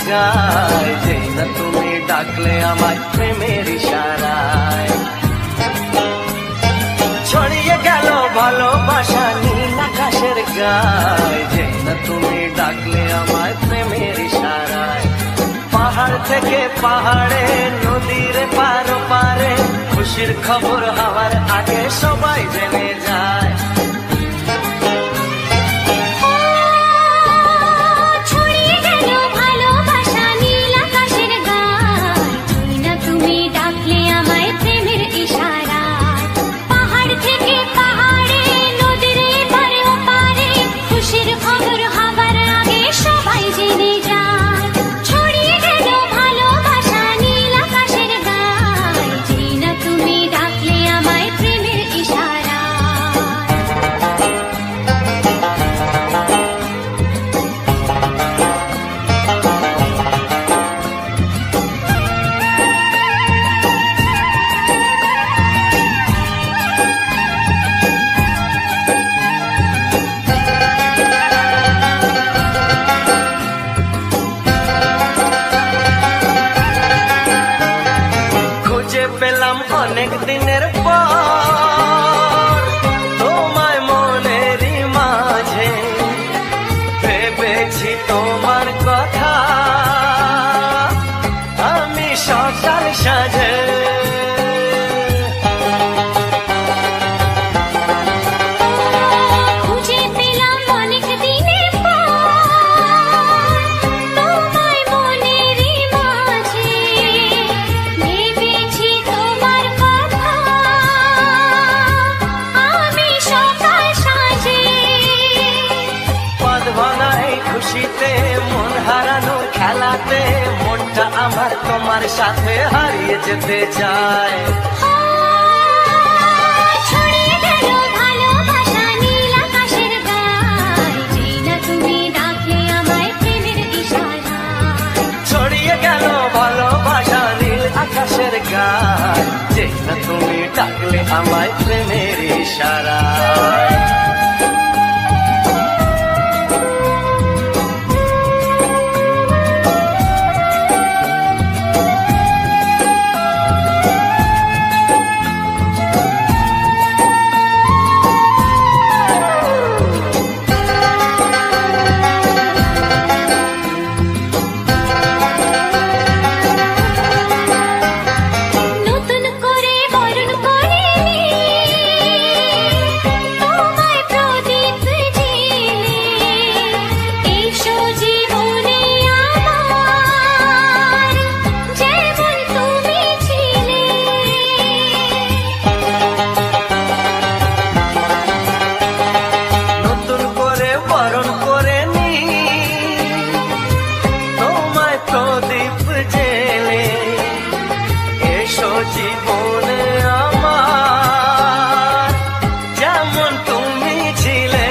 গায়, যেই না তুমি ডাকলে আমায় প্রেমের ইশারায়। ছড়িয়ে গেল ভালোবাসা নীল আকাশের গায়, যেই না তুমি ডাকলে আমায় প্রেমের ইশারায়। পাহাড় থেকে পাহাড়ে, নদীর পার পারে, খুশির খবর হওয়ার আগে সবাই জেনে যায়। অনেক দিনের পর তোমায় মনেরই মাঝে, ভেবেছি তোমার কথা আমি সকাল সাজে। খুশিতে মন হারানোর খেলাতে মনটা আমার তোমার সাথে হারিয়ে যেতে চায়। ছড়িয়ে গেল ভালোবাসা নীল আকাশের গায়, যেই না তুমি ডাকলে আমায় প্রেমের ইশারায়। ছড়িয়ে গেল ভালোবাসা নীল আকাশের গায়, যেই না তুমি ডাকলে আমায় প্রেমের ইশারায়। জীবনে আমার যেমন তুমি ছিলে,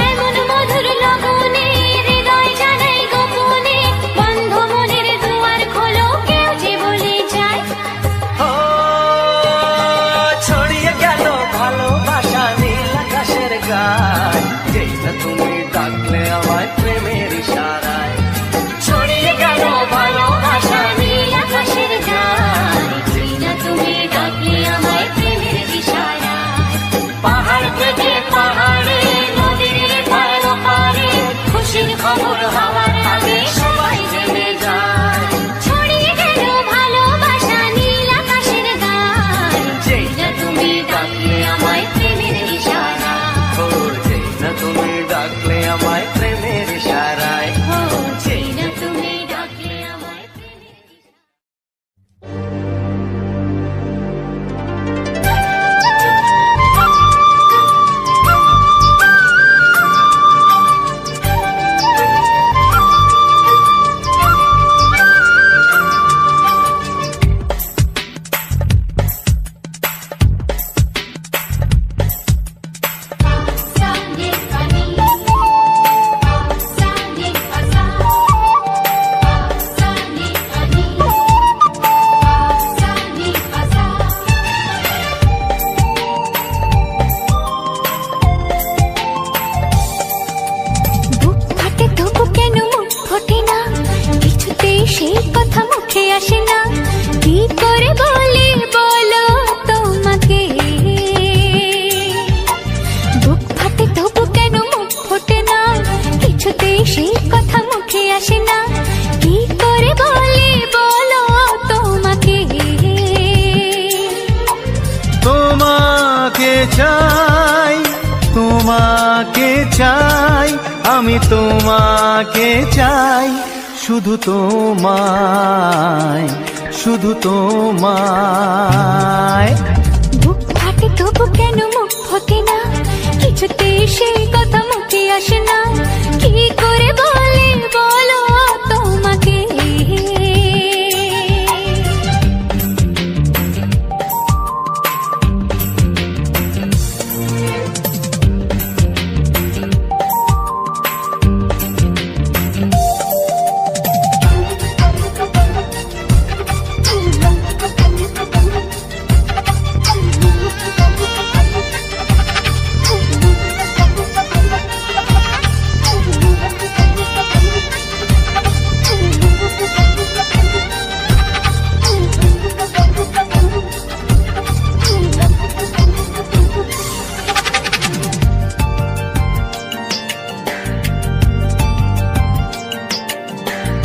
এমন মধুর লগনে হৃদয় জানাই গোপনে, বন্ধ মনের দুয়ার খোলো কেউ যে বলে যায়। ও ছড়িয়ে গেল ভালোবাসা নীল আকাশের গায়, যেই না তুমি ডাকলে আমায় প্রেমের ইশারায়। ছড়িয়ে গেল ভালোবাসা নীল আকাশের গায়, যেই না তুমি ডাকলে আমায় প্রেমের ইশারায়। পাহাড় থেকে পাহাড়ে, নদীর পার পারে, খুশির খবর হওয়ার আগে সবাই জেনে যায়। ছড়িয়ে গেল ভালোবাসা নীল আকাশের গায়, যেই না তুমি ডাকলে আমায় প্রেমের ইশারায়। ও যেই না তুমি ডাকলে আমায় প্রেমের ইশারায়। ও যেই না তুমি ডাকলে আমায় প্রেমের ইশারায়। সেই কথা মুখে আসে না, কি করে বলি বলো তোমাকে। বুক ফাটে তবু কেন মুখ ফোটে না, কিছুতেই সেই কথা মুখে আসে না, কি করে বলি বলো তোমাকে। তোমাকে চাই, তোমাকে চাই, আমি তোমাকে চাই, শুধু তোমায়, শুধু তোমায়। বুক ফাটে তবু কেন মুখ ফোটে না, কিছুতেই সেই কথা মুখে আসে না, কি করে বলি বলো তোমাকে।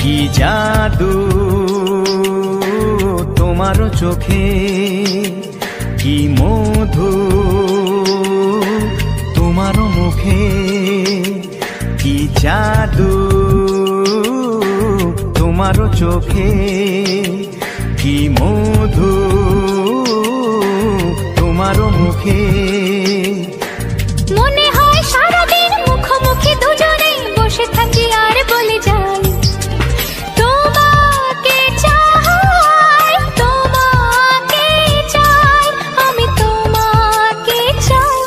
কি জাদু তোমার চোখে, কি মধু তোমার মুখে, কি জাদু তোমার চোখে, কি মধু তোমার মুখে। মনে হয় সারাদিন মুখোমুখি দুজনেই বসে থাকি আর বলে যাই, তোমাকে চাই, তোমাকে চাই, আমি তোমাকে চাই,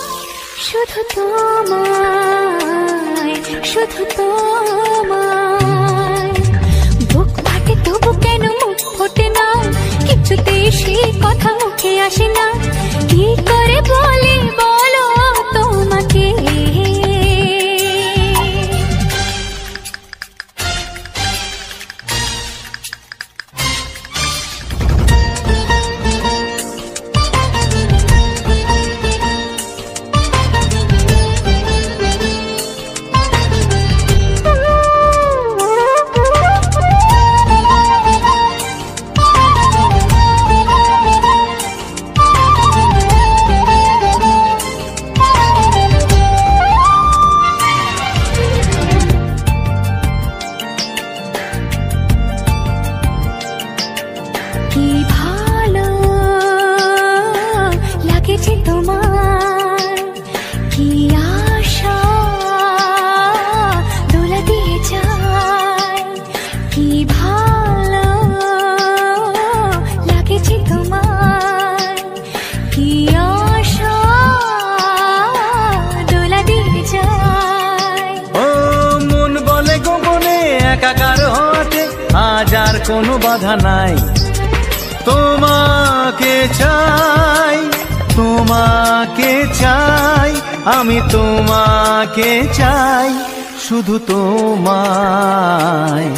শুধু তোমায়, শুধু তোমায়। বুক ফাটে তবু কেন মুখ ফোটে না, কিছুতেই সেই কথা মুখে আসে না, কি করে বলি বলো তোমাকে। কি ভালো লাগেছে তোমার, কি আশা দোলা দিয়ে যায়, কি ভালো লাগেছে তোমার, কি আশা দোলা দিয়ে যায়। ও মন বলে গোপনে একাকার হতে আজ আর কোনো বাধা নাই, তোমাকে চাই, তোমাকে চাই, আমি তোমাকে চাই, শুধু তোমায়,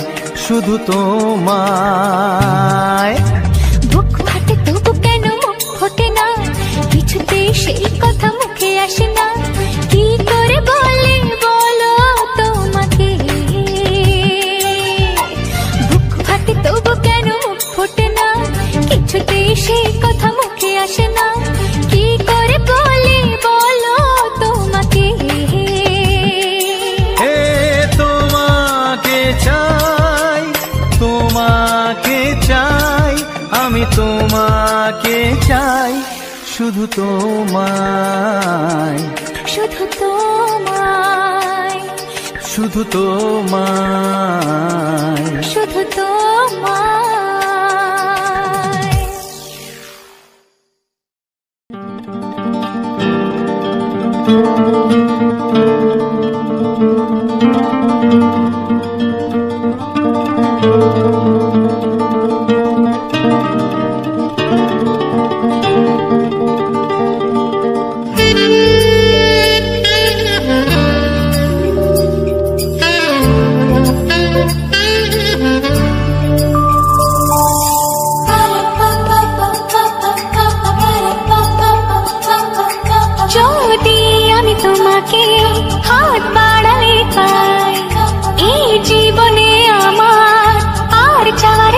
শুধু তোমায়। বুক ফাটে তবু কেন মুখ ফোটে না, কিছুতেই সেই কথা মুখে আসে না, কি করে বলি বলো তোমাকে। বুক ফাটে তবু কেন মুখ ফোটে না, কিছুতেই সেই কথা মুখে আসে না, কি করে বলি বলো তোমাকে। হে তোমাকে চাই, তোমাকে চাই, আমি তোমাকে চাই, শুধু তোমায়, শুধু তোমায়, শুধু তোমায়, শুধু তোমায়।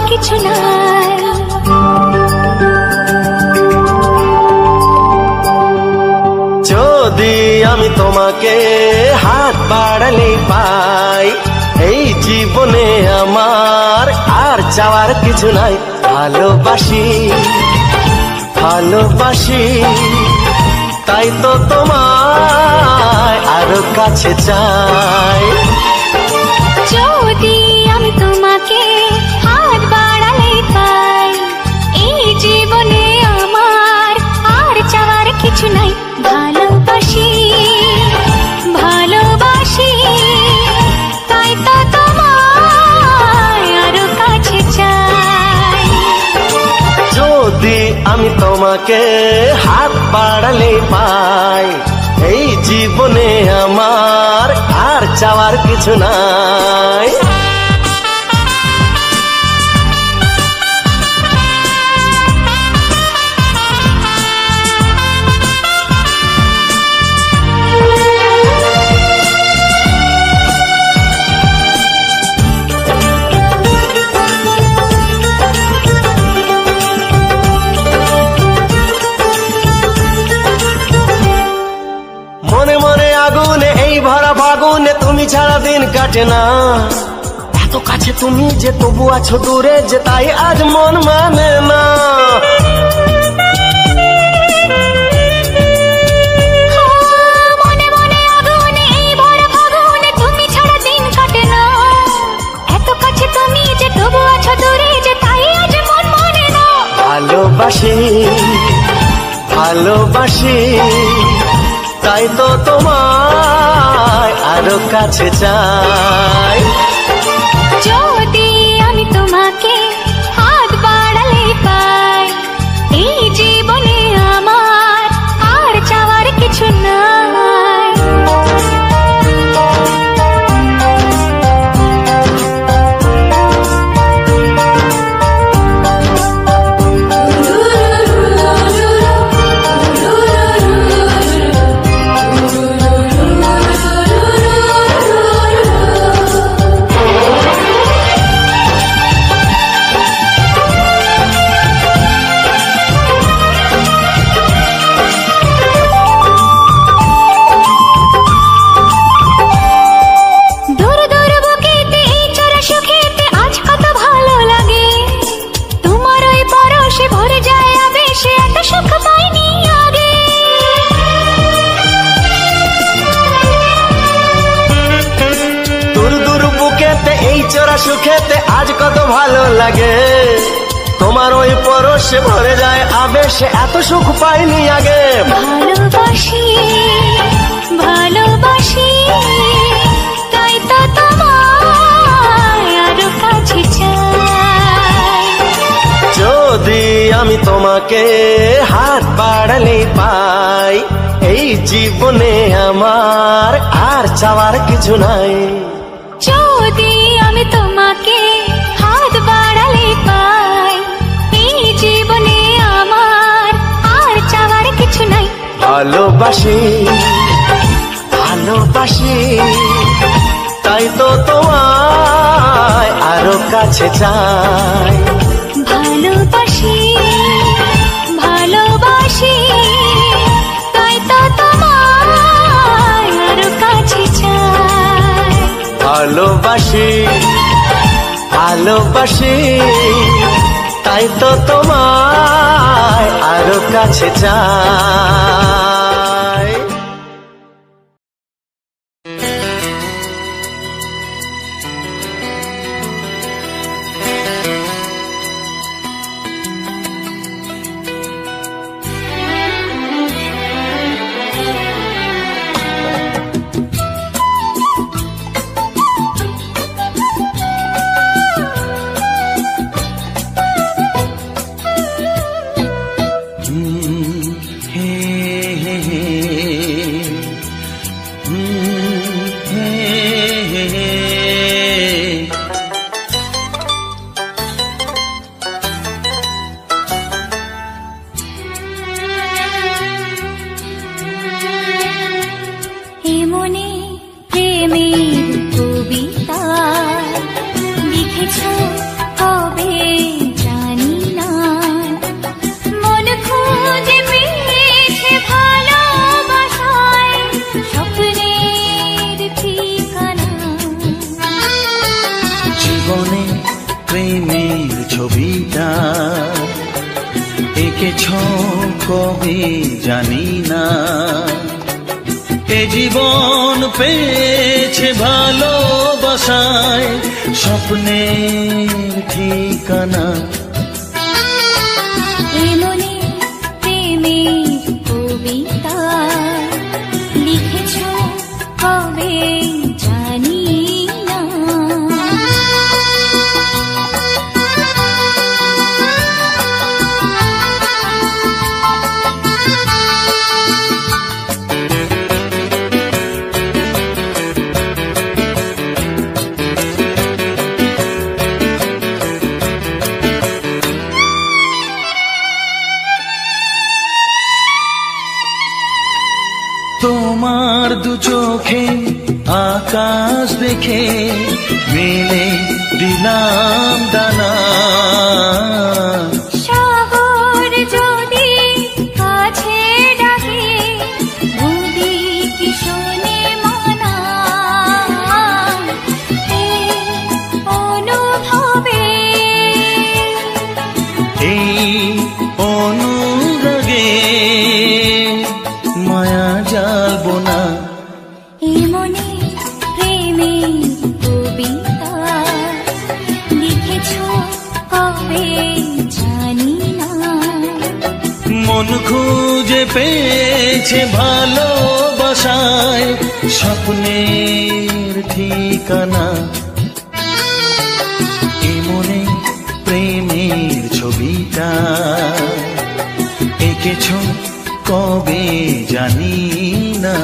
কিছু নাই। যদি আমি তোমাকে হাত বাড়ালে পাই, এই জীবনে আমার আর চাওয়ার কিছু নাই। ভালোবাসি ভালোবাসি তাই তো তোমায় আরো কাছে চাই। যদি আমি তোমাকে হাত বাড়ালে পাই, এই জীবনে আমার আর চাওয়ার কিছু নাই। ভালোবাসি ভালোবাসি তাই তো তোমায় আরো কাছে চাই। যদি আমি তোমাকে হাত বাড়ালে পাই, এই জীবনে আমার আর চাওয়ার কিছু নাই। মনে মনে আগুনে এই ভরা ফাগুনে তুমি ছাড়া দিন কাটে না। এত কাছে তুমি যে তবু আছো দূরে, যে তাই আজ মন মানে না। মনে মনে আগুনে এই ভরা ফাগুনে তুমি ছাড়া দিন কাটে না। এত কাছে তুমি যে তবু আছো দূরে, যে তাই আজ মন মানে না। ভালোবাসি ভালোবাসি তাই তো তোমায় আরো কাছে চাই। যদি আমি তোমাকে হাত বাড়ালে পাই, এই জীবনে আমার আর চাওয়ার কিছু নাই। সুখেতে আজ কত ভালো লাগে, তোমার ওই পরশে ভরে যায় আবেশে, এত সুখ পাইনি আগে। ভালোবাসি ভালোবাসি তাই তো তোমায় আরো কাছে চাই। যদি আমি তোমাকে হাত বাড়ালে পাই, এই জীবনে আমার আর চাওয়ার কিছু নাই। যদি আমি তোমাকে হাত বাড়ালে পাই, এই জীবনে আমার আর চাওয়ার কিছু নাই। ভালোবাসি ভালোবাসি তাই তো তোমায় আরো কাছে চাই। ভালোবাসি ভালোবাসি তাই তো তোমায় আরো কাছে চাই। ভালোবাসি ভালোবাসি তাই তো তোমায় আরো কাছে চাই। জীবনে প্রেমের ছবিটা এঁকেছ কবে জানি না। এ জীবন পেয়েছে ভালোবাসায় স্বপ্নের ঠিকানা। এমনি প্রেমের কবিতা লিখেছ কবে জানি না। তোমার দু চোখে আকাশ দেখে মেলে দিলাম দানা। শহর যদি কাছে ডাকে বুঝি কি শোনে মানা। এই অনুভবে এই অনুরাগে মায়া জ্বালবো না। এমনি প্রেমের কবিতা লিখেছ কবে জানি না। মন খুঁজে পেয়েছে ভালোবাসায় স্বপ্নের ঠিকানা। এমনে প্রেমের ছবিটা এঁকেছ কবে জানি না।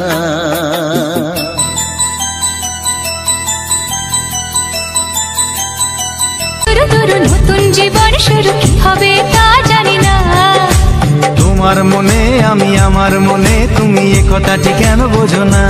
নতুন জীবন শুরু কি হবে তা জানি না। তোমার মনে আমি আমার মনে তুমি এ কথাটি কেন বোঝো না।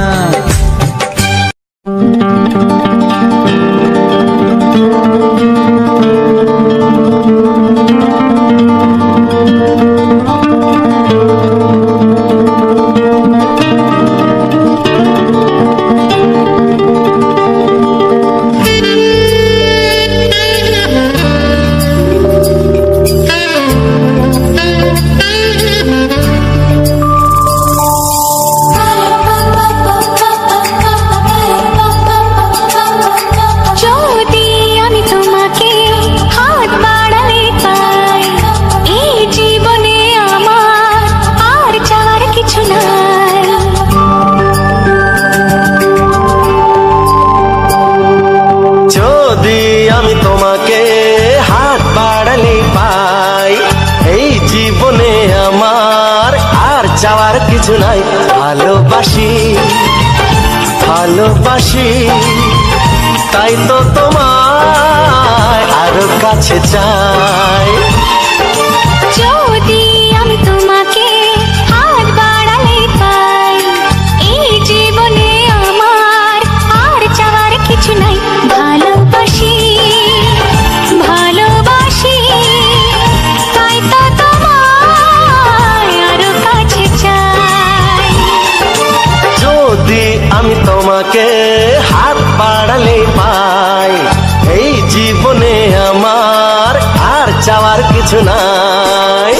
চাওয়ার কিছু নাই। ভালোবাসি ভালোবাসি তাই তো তোমায় আরো কাছে চাই। যদি আমি তোমাকে হাত বাড়ালে পাই এই জীবনে আমার আর চাওয়ার কিছু নাই। ভালোবাসি ভালোবাসি তাই তো তোমায় আরো কাছে চাই। যদি আমি তোমাকে হাত বাড়ালে পাই এই জীবনে আমার আর চাওয়ার কিছু নাই।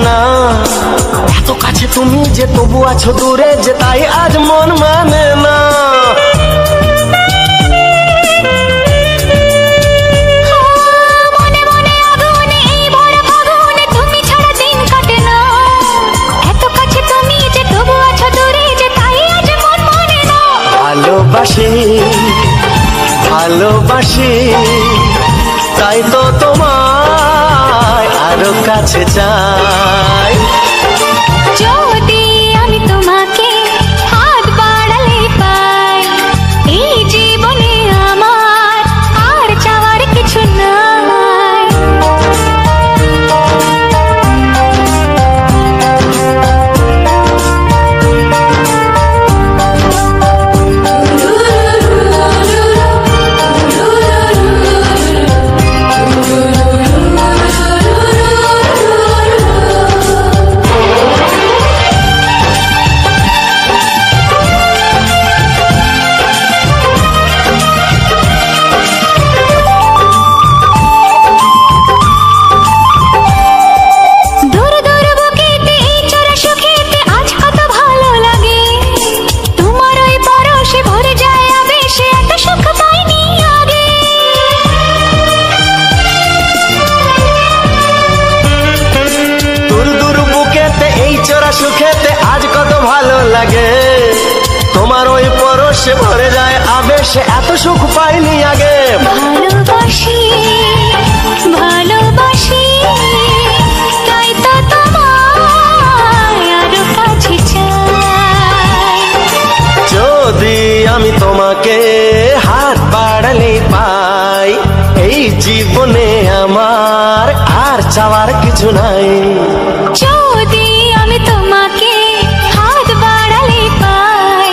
না এত কাছে তুমি যে তবু আছো দূরে যে তাই আজ মন মানে না। ভালোবাসি ভালোবাসি তাই তো তোমায় আরো কাছে চাই। যদি আমি তোমাকে হাত বাড়ালে পাই এই জীবনে আমার আর চাওয়ার কিছু নাই। ভালোবেসে এত সুখ পাইনি আগে। ভালোবাসি ভালোবাসি তাই তো তোমায় আরো কাছে চাই। যদি আমি তোমাকে হাত বাড়ালে পাই, এই জীবনে আমার আর চাওয়ার কিছু নাই। যদি আমি তোমাকে হাত বাড়ালে পাই,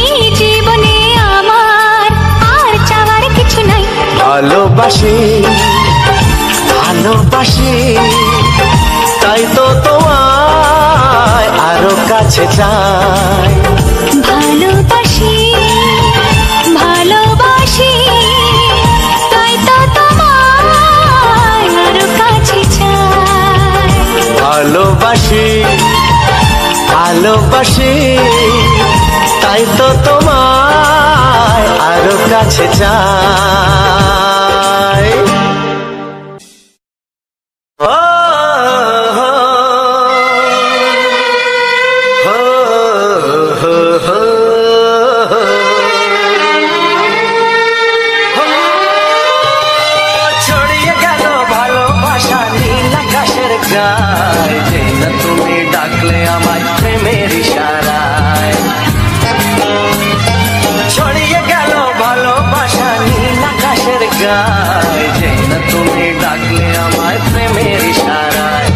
এই জীবনে আমার আর চাওয়ার কিছু নাই। ভালোবাসি ভালোবাসি তাই তো তোমায় আরো কাছে চাই। ভালোবাসি ভালোবাসি তাই তো তোমায় আরো কাছে চাই। ভালোবাসি ভালোবাসি তাই তো তোমায় আরো কাছে চাই। ছড়িয়ে গেল ভালোবাসা নীল আকাশের গায়ে, যে না তুমি ডাকলে আমার প্রেমের ইশারায়। ছড়িয়ে গেল ভালোবাসা নীল আকাশের গায়ে, যে না তুমি ডাকলে আমার প্রেমের ইশারায়।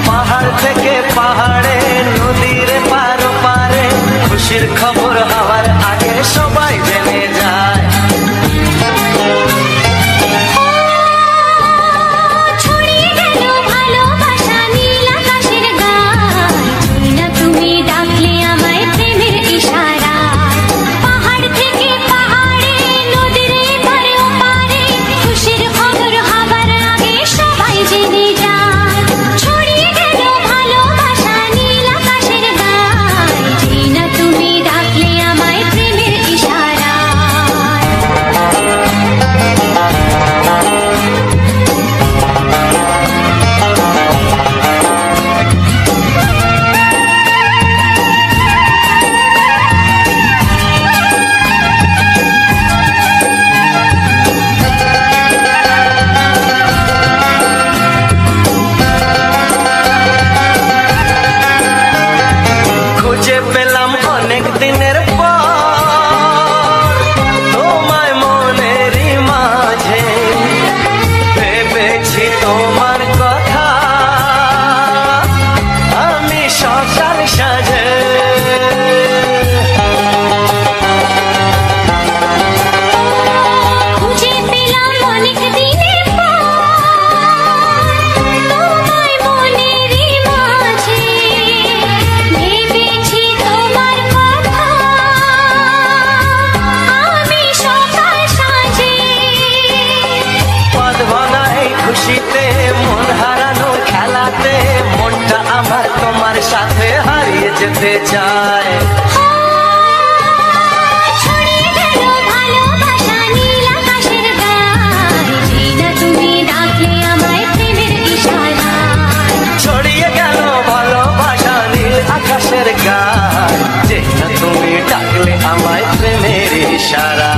পাহাড় থেকে পাহাড়ে নদীর পার পারে, খুশির খবর হওয়ার আগে সবাই জেনে যায়। ছড়িয়ে গেল ভালোবাসা নীল আকাশের গায়ে, যে না তুমি ডাকলে আমায় প্রেমের ইশারায়। পাহাড় থেকে পাহাড়ে নদীর এপারে ওপারে, খুশির খবর হবার আগে সবাই জেনে যায়। ছড়িয়ে গেল ভালোবাসা নীল আকাশের গায়ে, যে না তুমি ডাকলে আমায় প্রেমের ইশারায়। খুঁজে পেলাম অনেক দিনের পর তোমায় মনেরই মাঝে, ভেবেছি তোমার কথা আমি সকাল সাজে। খুঁজে পেলাম অনেক দিনের পর তোমায় মনেরই মাঝে, ভেবেছি তোমার কথা আমি সকাল সাজে। পদ ভাঙা এই খুশিতে মন হারানোর খেলাতে, মনটা আমার তোমার সাথে হারিয়ে যেতে চায়। ছড়িয়ে গেল ভালোবাসা নীল আকাশের গায়ে, যে না তুমি ডাকলে আমায় প্রেমের ইশারায়। ছড়িয়ে গেল ভালোবাসা নীল আকাশের গায়ে, যে না তুমি ডাকলে আমায় প্রেমের ইশারায়।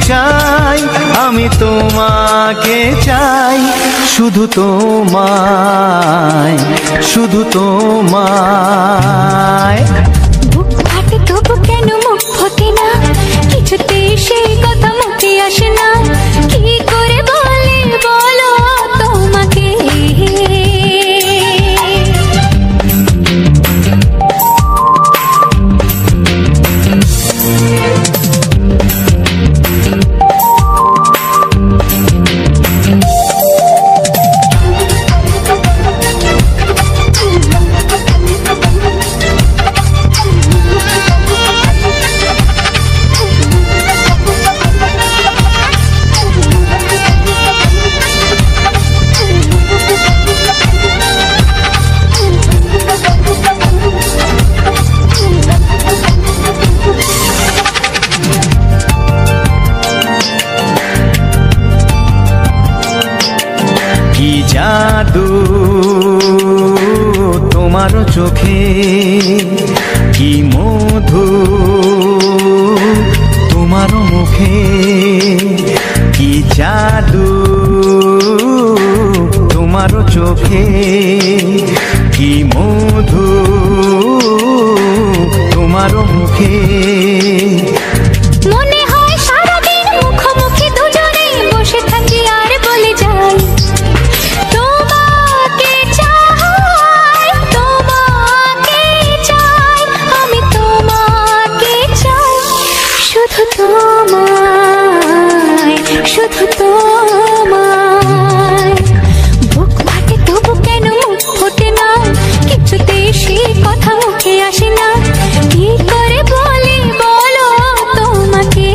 চাই, আমি তোমাকে চাই, শুধু তোমায়, শুধু তোমায়। বুক ফাটে তবু কেন মুখ ফোটে না, কিছুতে সেই কথা মুখে আসে না, কি করে বলি বলো তোমাকে। কি জাদু তোমার চোখে, কি মধু তোমার মুখে, কি জাদু তোমার চোখে, কি মধু তোমার মুখে। মনে হয় সারাদিন মুখোমুখি দুজনে বসে থাকি আর বলে যাই, তোমাকে চাই, তোমাকে চাই, আমি তোমাকে চাই, শুধু তোমায়, শুধু তোমায়। বুক ফাটে তবু কেন মুখ ফোটে না, কিছুতে সেই কথা মুখে আসে না, কি করে বলি বলো তোমাকে।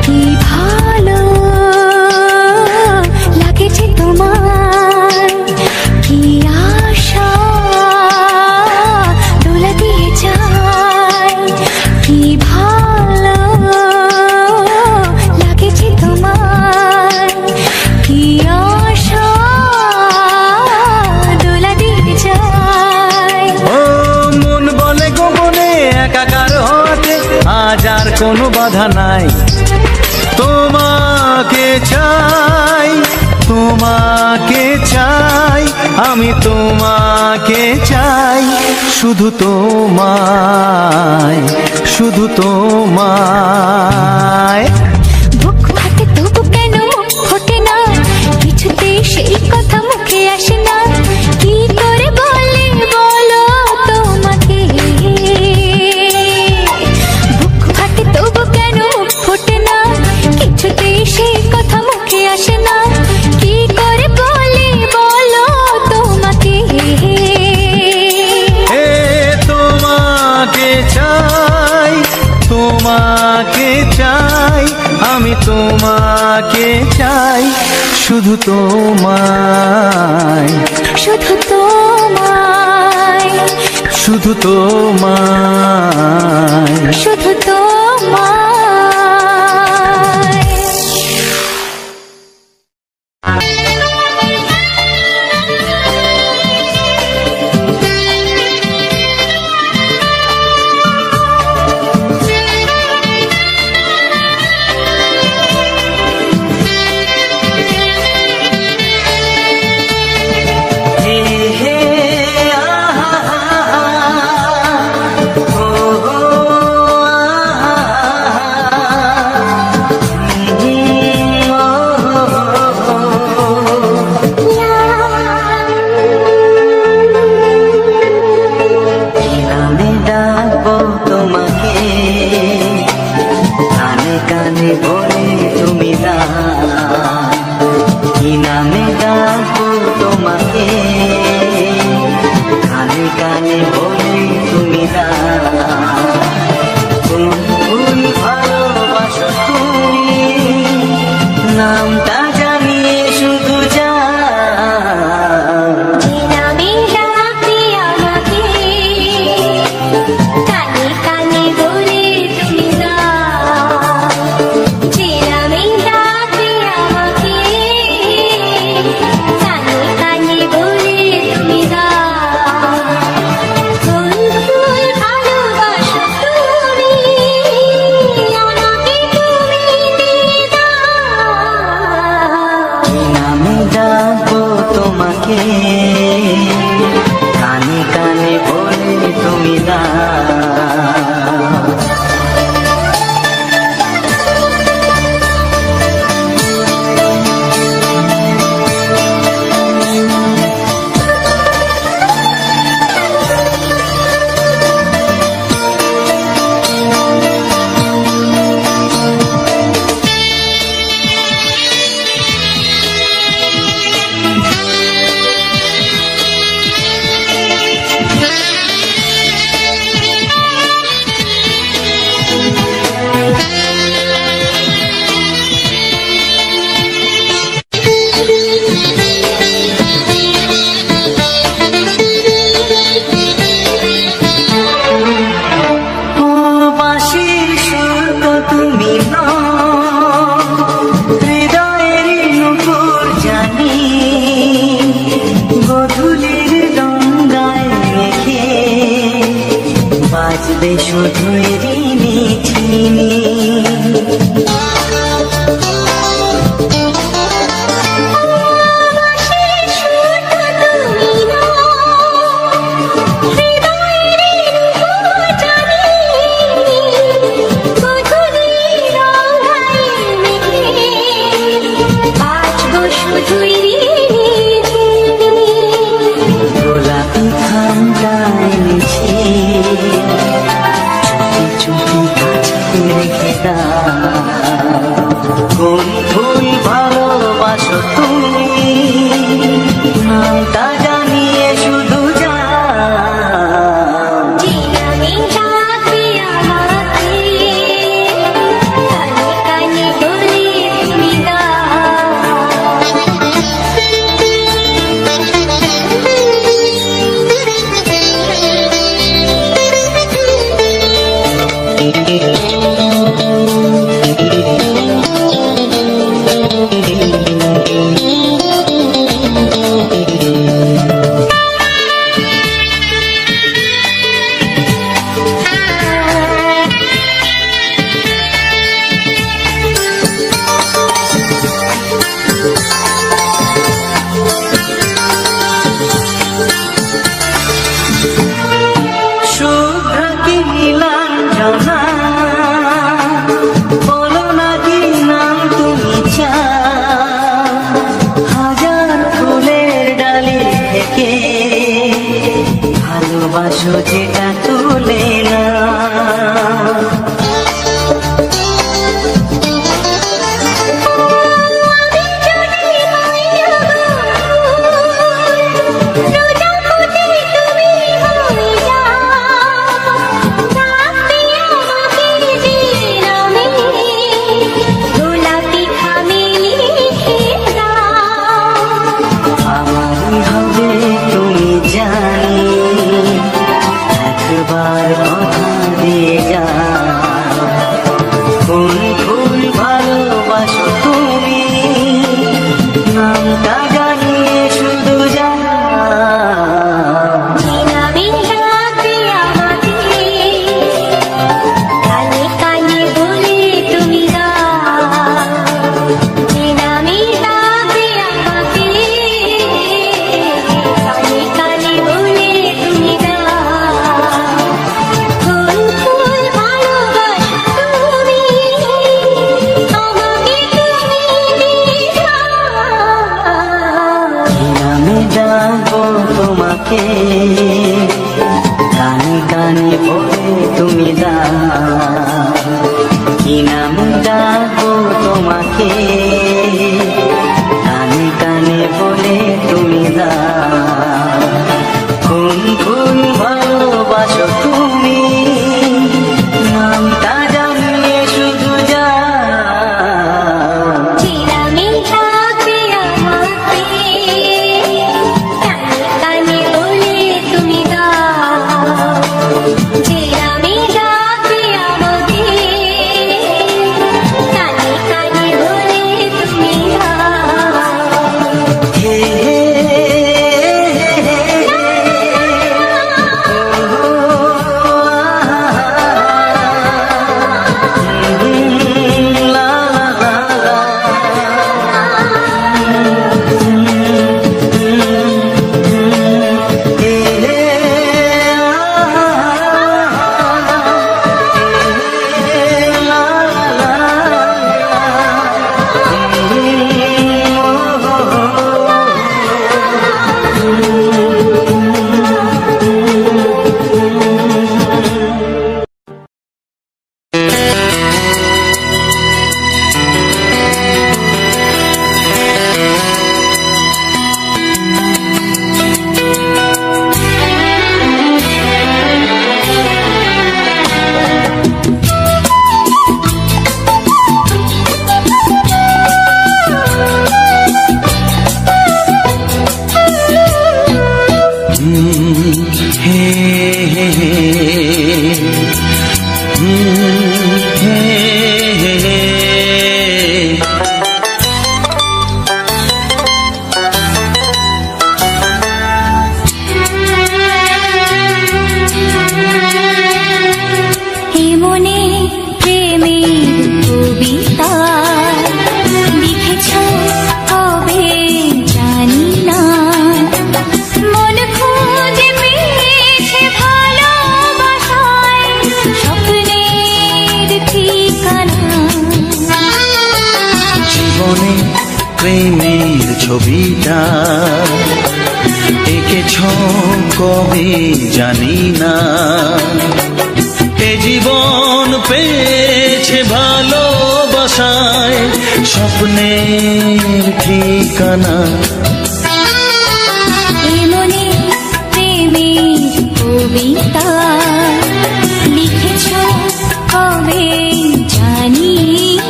কি ভালো লাগেছে তোমার, কি আশা দোলা দিয়ে যায়, কি ভালো লাগেছে তোমার, কি আশা দোলা দিয়ে যায়। ও মন বলে গোপনে একাকার হতে আজ আর কোনো বাধা নাই, তোমাকে চাই, তোমাকে চাই, আমি তোমাকে চাই, শুধু তোমায়, শুধু তোমায়। বুক ফাটে তবু কেন মুখ ফোটে না, কিছুতে সেই কথা মুখে আসে না, কি করে বলি বলো তোমাকে। বুক ফাটে তবু কেন মুখ ফোটে না, কিছুতে সেই কথা মুখে আসে না, কি করে বলি বলো তোমাকে। এ তোমাকে চাই, তোমাকে চাই, আমি তোমাকে চাই, শুধু তোমায়, শুধু তোমায়, শুধু তোমায়। শুধু তোমায়। হে হে আহা, ও, ও, আ বাজবে শুধুই রিনি ঝিনি। গোলাপি খামটা এনেছি, চুপি চুপি কাছে রেখে দাও। কোন ফুল ভালোবাসো তুমি, নামটা জানিয়ে শুধু ভালোবাসো যেটা তুলে না। আমারই হবে তুমি জানি, একবার কথা দিয়ে যা। কোন ফুল ভালোবাসো তুমি, নামটা জানিয়ে শুধু যা। তোমাকে কানে কানে বলে তুমি দাও, কি নাম ডাকবো তোমাকে, কানে কানে বলে তুমি দাও। কোন ফুল ভালোবাসো তুমি, নামটা জানিয়ে শুধু যা। ছবিটা এঁকেছ কবে জানি না। এ জীবন পেয়েছে ভালোবাসায় স্বপ্নের ঠিকানা। এমনি প্রেমের কবিতা লিখেছ কবে জানি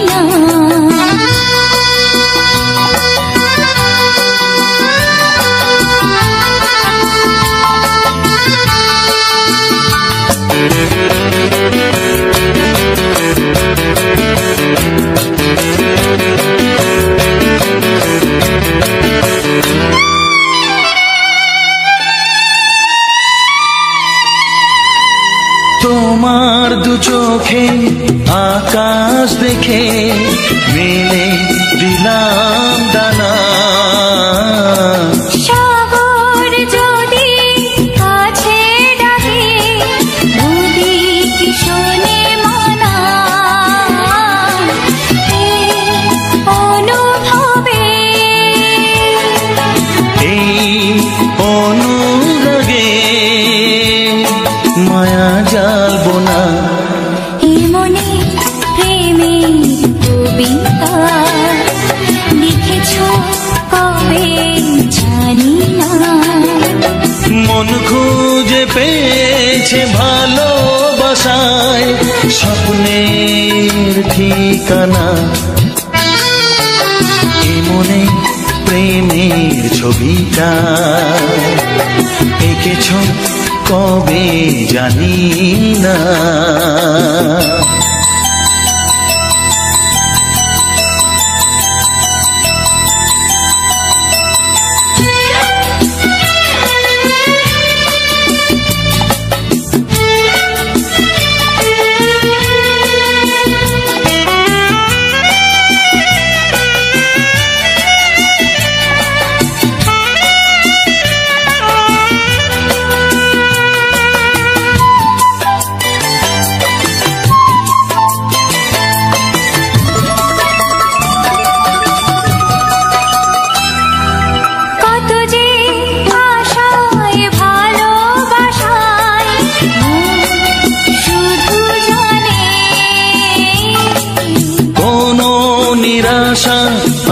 না। তোমার দু চোখে আকাশ দেখে মেলে দিলাম ডানা। সাগর যদি কাছে ডাকে নদী কি শোনে মানা। এই অনুভবে এই অনুরাগে মায়া জ্বালবো না। এমনি প্রেমের কবিতা লিখেছ কবে জানি না। মন খুঁজে পেয়েছে ভালোবাসায় স্বপ্নের ঠিকানা। এমনে প্রেমের ছবিটা এঁকেছ কবে জানি না।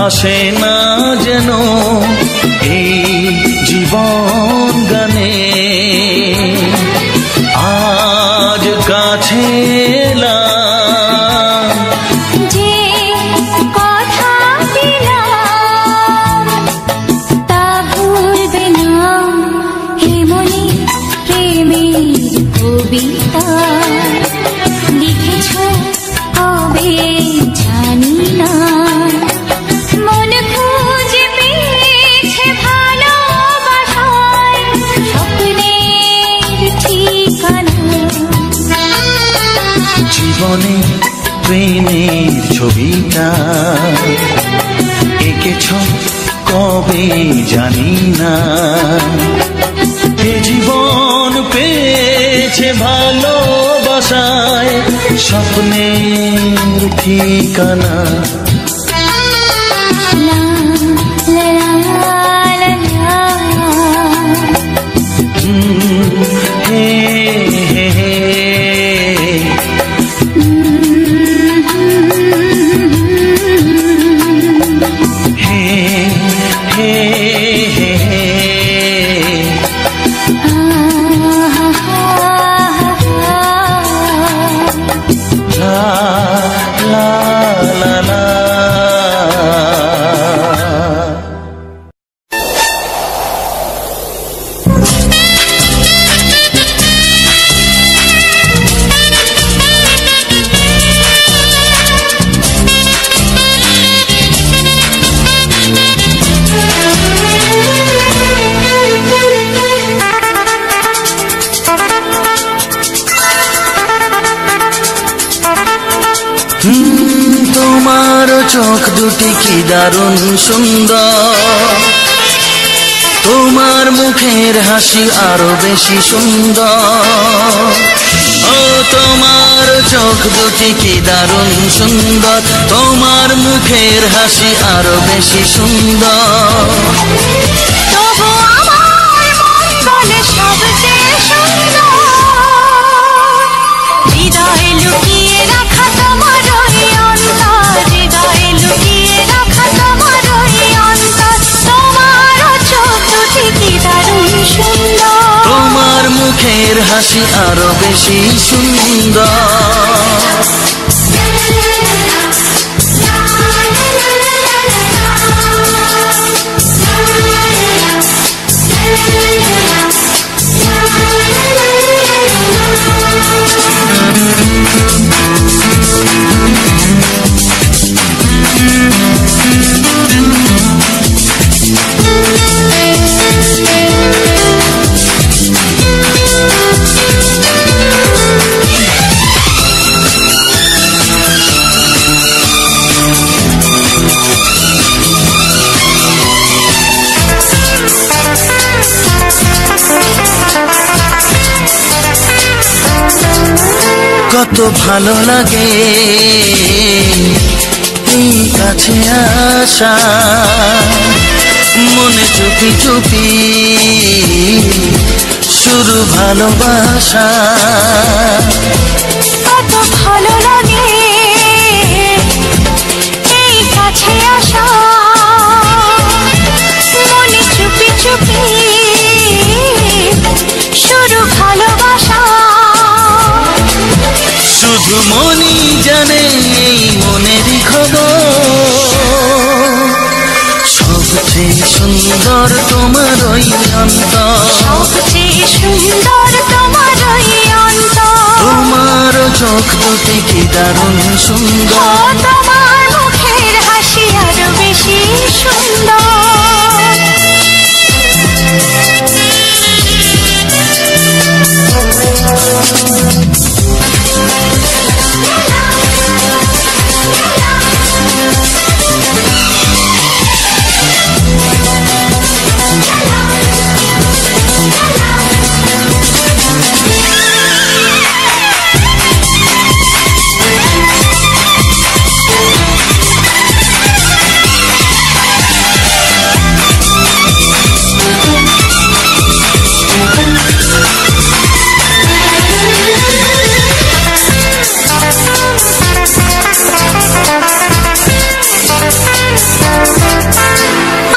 আসে না যেন এই জীবন গানে। আজ কাছে এলাম যে কথা দিলাম তা ভুলবে না। এমনি প্রেমের কবিতা লিখেছ কবে জানি না। মন খুঁজে পেয়েছে ভালোবাসায় স্বপ্নের ঠিকানা। জীবনে প্রেমের ছবিটা এঁকেছ কবে জানি না। এ জীবন পেয়েছে ভালোবাসায় স্বপ্নের ঠিকানা। তোমার চোখ দুটি কি দারুণ সুন্দর, তোমার মুখের হাসি আরো বেশি সুন্দর। ও তোমার চোখ দুটি কি দারুণ সুন্দর, তোমার মুখের হাসি আরো বেশি সুন্দর। তবু আমার মন বলে সবচেয়ে সুন্দর, হৃদয়ে লুকিয়ে রাখা তোমার ওই অন্তর, হৃদয়ে লুকিয়ে রাখা তোমার ওই অন্তর। তোমার চোখ দুটি কি দারুণ সুন্দর, তোমার মুখের হাসি আরো বেশি সুন্দর। কত ভালো লাগে এই কাছে আসা, মনে চুপি চুপি শুরু ভালোবাসা। কত ভালো লাগে এই কাছে আসা, মনে চুপি চুপি শুরু ভালোবাসা। শুধু মনই জানে এই মনেরই খবর, সবচেয়ে সুন্দর তোমার ওই অন্তর, সবচেয়ে সুন্দর তোমার ওই অন্তর। তোমার চোখ দুটি কি দারুণ সুন্দর, তোমার মুখের হাসি আরো বেশি সুন্দর।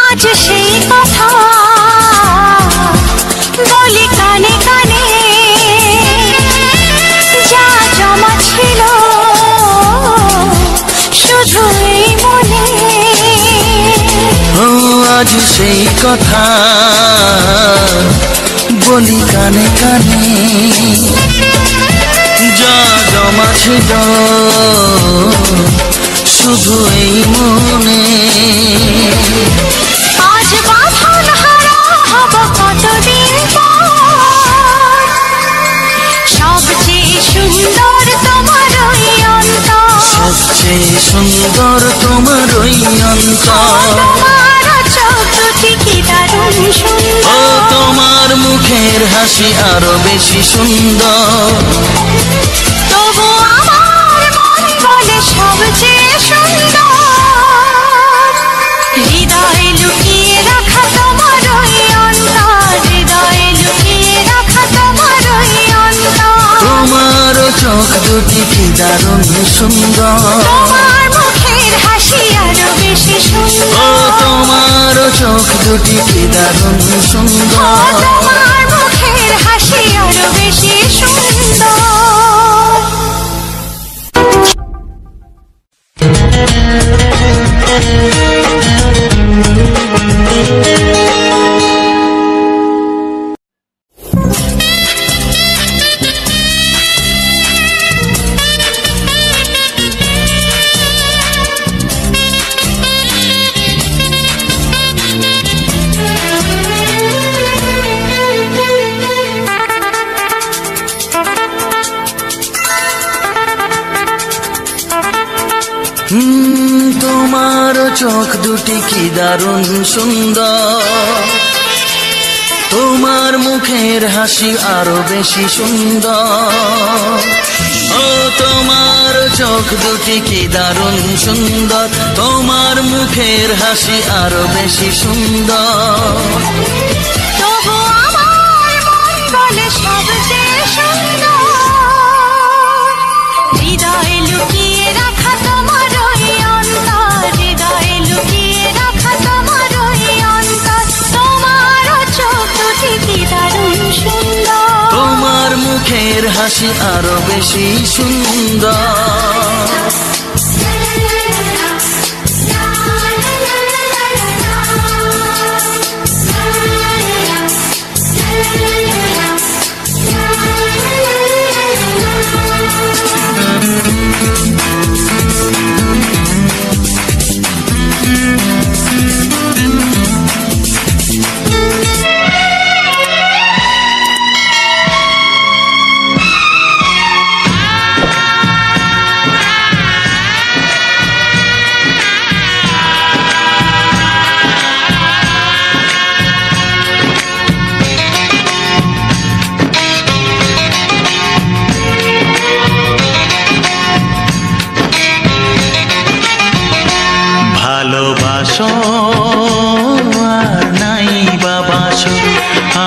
আজ সেই কথা বলি কানে কানে, যা জমা ছিল শুধু এই মনে। ও আজ সেই কথা বলি কানে কানে, যা জমা ছিল শুধু এই মনে। আজ বাঁধন হারা হব কতদিন পর, সবচেয়ে সুন্দর তোমার ওই অন্তর, সবচেয়ে সুন্দর তোমার ওই অন্তর। তোমার চোখ দুটি কি দারুণ ও সুন্দর, তোমার মুখের হাসি আরো বেশি সুন্দর। তবু আমার মন বলে সবচেয়ে সুন্দর, হৃদয়ে লুকিয়ে রাখা তোমার ওই অন্তর, হৃদয়ে লুকিয়ে রাখা তোমার ওই অন্তর। তোমার চোখ দুটি কি দারুণ সুন্দর, তোমার মুখের হাসি আরো বেশি ও সুন্দর, তোমার চোখ দুটি কি দারুণ সুন্দর। তোমার মুখের হাসি আরো বেশি সুন্দর। তোমার চোখ দুটি কি দারুণ সুন্দর, তোমার মুখের হাসি আরো বেশি সুন্দর। ও তোমার চোখ দুটি কি দারুণ সুন্দর, তোমার মুখের হাসি আরো বেশি সুন্দর। তবু আমার মন বলে সবচেয়ে সুন্দর, হৃদয়ে লুকিয়ে রাখা তোমার ওই অন্তর, হৃদয়ে লুকিয়ে রাখা তোমার ওই অন্তর। তোমার চোখ দুটি কি দারুণ সুন্দর, তোমার মুখের হাসি আরো বেশি সুন্দর। ভালোবাসো আর নাই বাবাসো,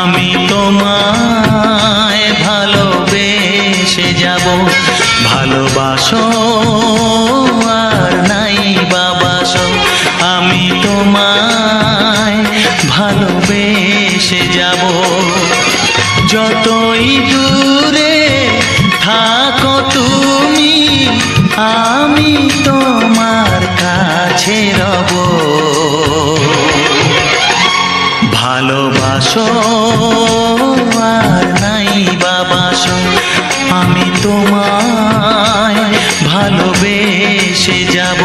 আমি তোমায় ভালোবেসে যাব। ভালোবাসো আর নাই বাবাসো, আমি তোমায় ভালোবেসে যাব। যতই দূরে থাকো তুমি, আমি তোমার কাছে রব। ভালোবাসো আর নাই বাবাসো, আমি তোমায় ভালোবেসে যাব।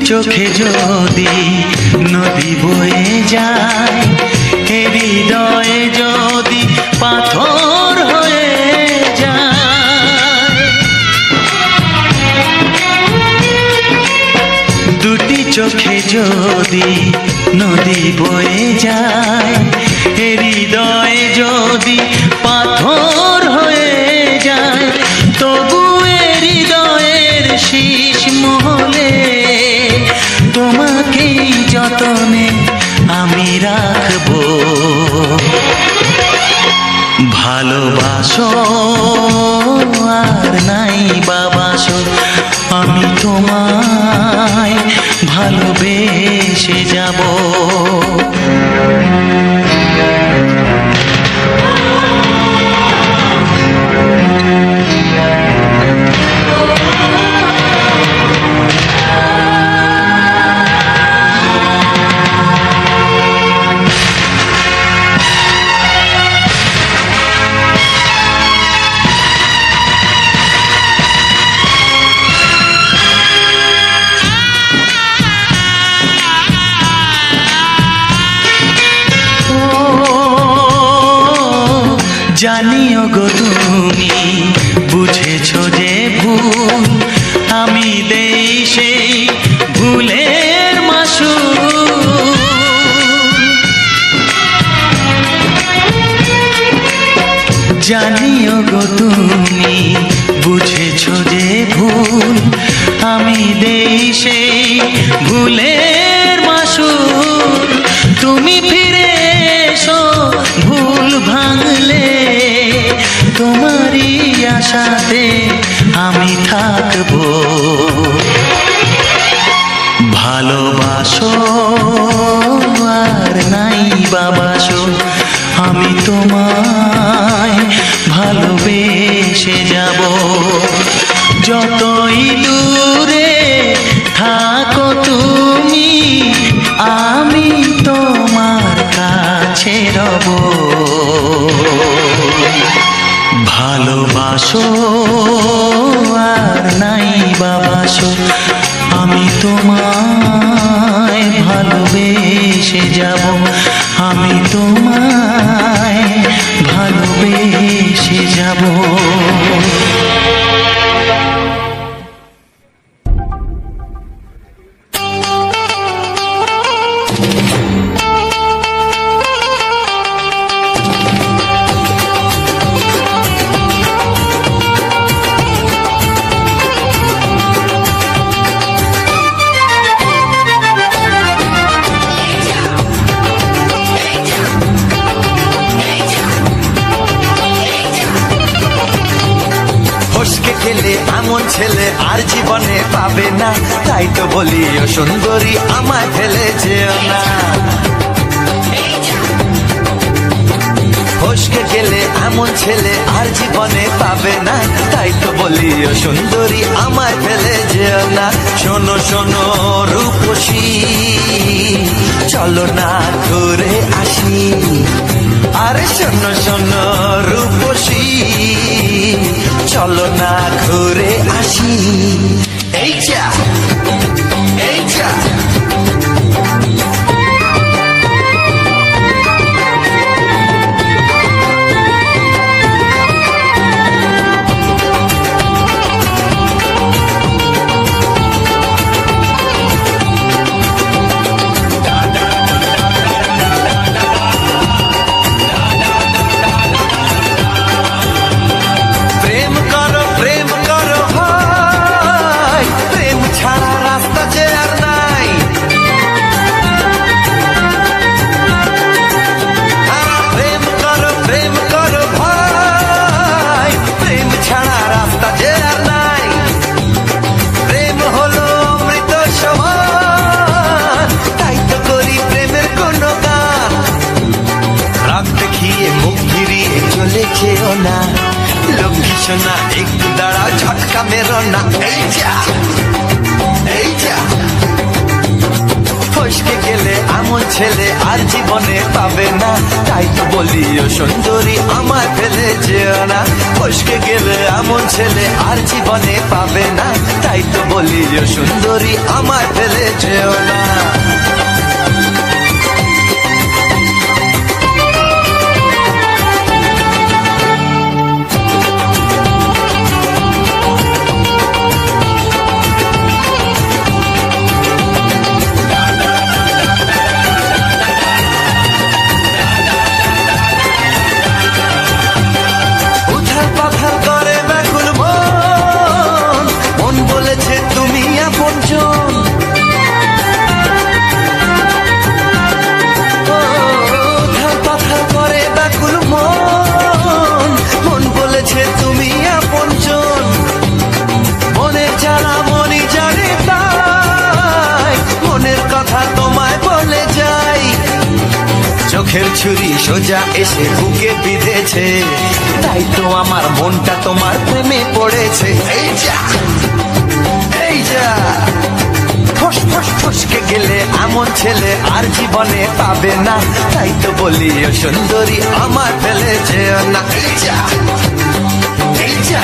চোখে যদি নদী বয়ে যায়, হৃদয়ে যদি পাথর হয়ে যায়। দুটি চোখে যদি নদী বয়ে যায়, হৃদয়ে যদি পাথর হয়ে যায়, তবু হৃদয়ের শীষ মহলে তোমাকেই যতনে আমি রাখবো। ভালোবাসো আর নাই বাবাসো, আমি তোমায় ভালোবেসে যাব। জানিও গো তুমি বুঝেছো যে ভুল, আমি দেই সেই ভুলের মাসুল। জানিও গো তুমি বুঝেছো যে ভুল, আমি দেই সেই ভুলের মাসুল। তুমি ফিরে এসো ভুল ভাঙলে, তোমারই আশাতে আমি থাকবো। ভালোবাসো আর নাই বাবাসো, আমি তোমায় ভালোবেসে যাব। যতই তুমি, আমি তোমার কাছে রব। ভালোবাসো আর নাই বাবাসো, আমি তোমায় ভালোবেসে যাব, আমি তোমায় ভালোবেসে যাব। এমন ছেলে আর জীবনে পাবে না, তাই তো বলি ও সুন্দরী আমায় ফেলে যেও না। ফসকে গেলে এমন ছেলে আর জীবনে পাবে না, তাই তো বলি ও সুন্দরী আমায় ফেলে যেও না। শোনো শোনো রূপসী, চলো না ঘুরে আসি। আরে শোনো শোনো রূপসী, চলো না ঘুরে আসি। এই যা এই যা না। লক্ষ্মী সোনা একটু দাঁড়াও, ঝটকা মেরো না। এই যা এই যা ফসকে গেলে এমন ছেলে আর জীবনে পাবে না, তাই তো বলি ও সুন্দরী আমায় ফেলে যেও না। ফসকে গেলে এমন ছেলে আর জীবনে পাবে না, তাই তো বলি ও সুন্দরী আমায় ফেলে যেও না। চোখের ছুরি সোজা এসে বুকে বিঁধেছে, তাই তো আমার মনটা তোমার প্রেমে পড়েছে। এই যা এই যা ফস ফস ফসকে গেলে এমন ছেলে আর জীবনে পাবে না, তাই তো বলি ও সুন্দরী আমার ফেলে যেও না। এই যা এই যা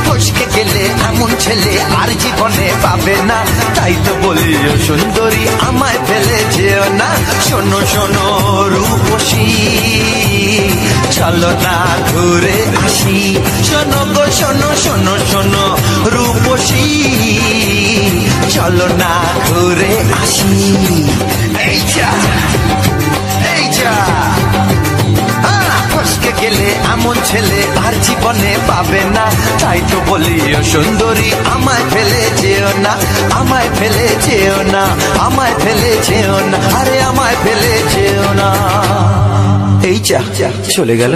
ফসকে গেলে এমন ছেলে আর জীবনে পাবে না, তাই তো বলি ও সুন্দরী আমায় ফেলে যেও না। শোনো শোনো রূপসী, চলো না ঘুরে আসি। শোনো গো শোনো শোনো শোনো রূপসী, চলো না ঘুরে আসি। এই যা এই যা ফসকে গেলে এমন ছেলে আর জীবনে পাবে না, তাই তো বলি ও সুন্দরী আমায় ফেলে যেও না। আমায় ফেলে যেও না, আমায় ফেলে যেও না, আরে আমায় ফেলে যেও না। এই যা চলে গেল।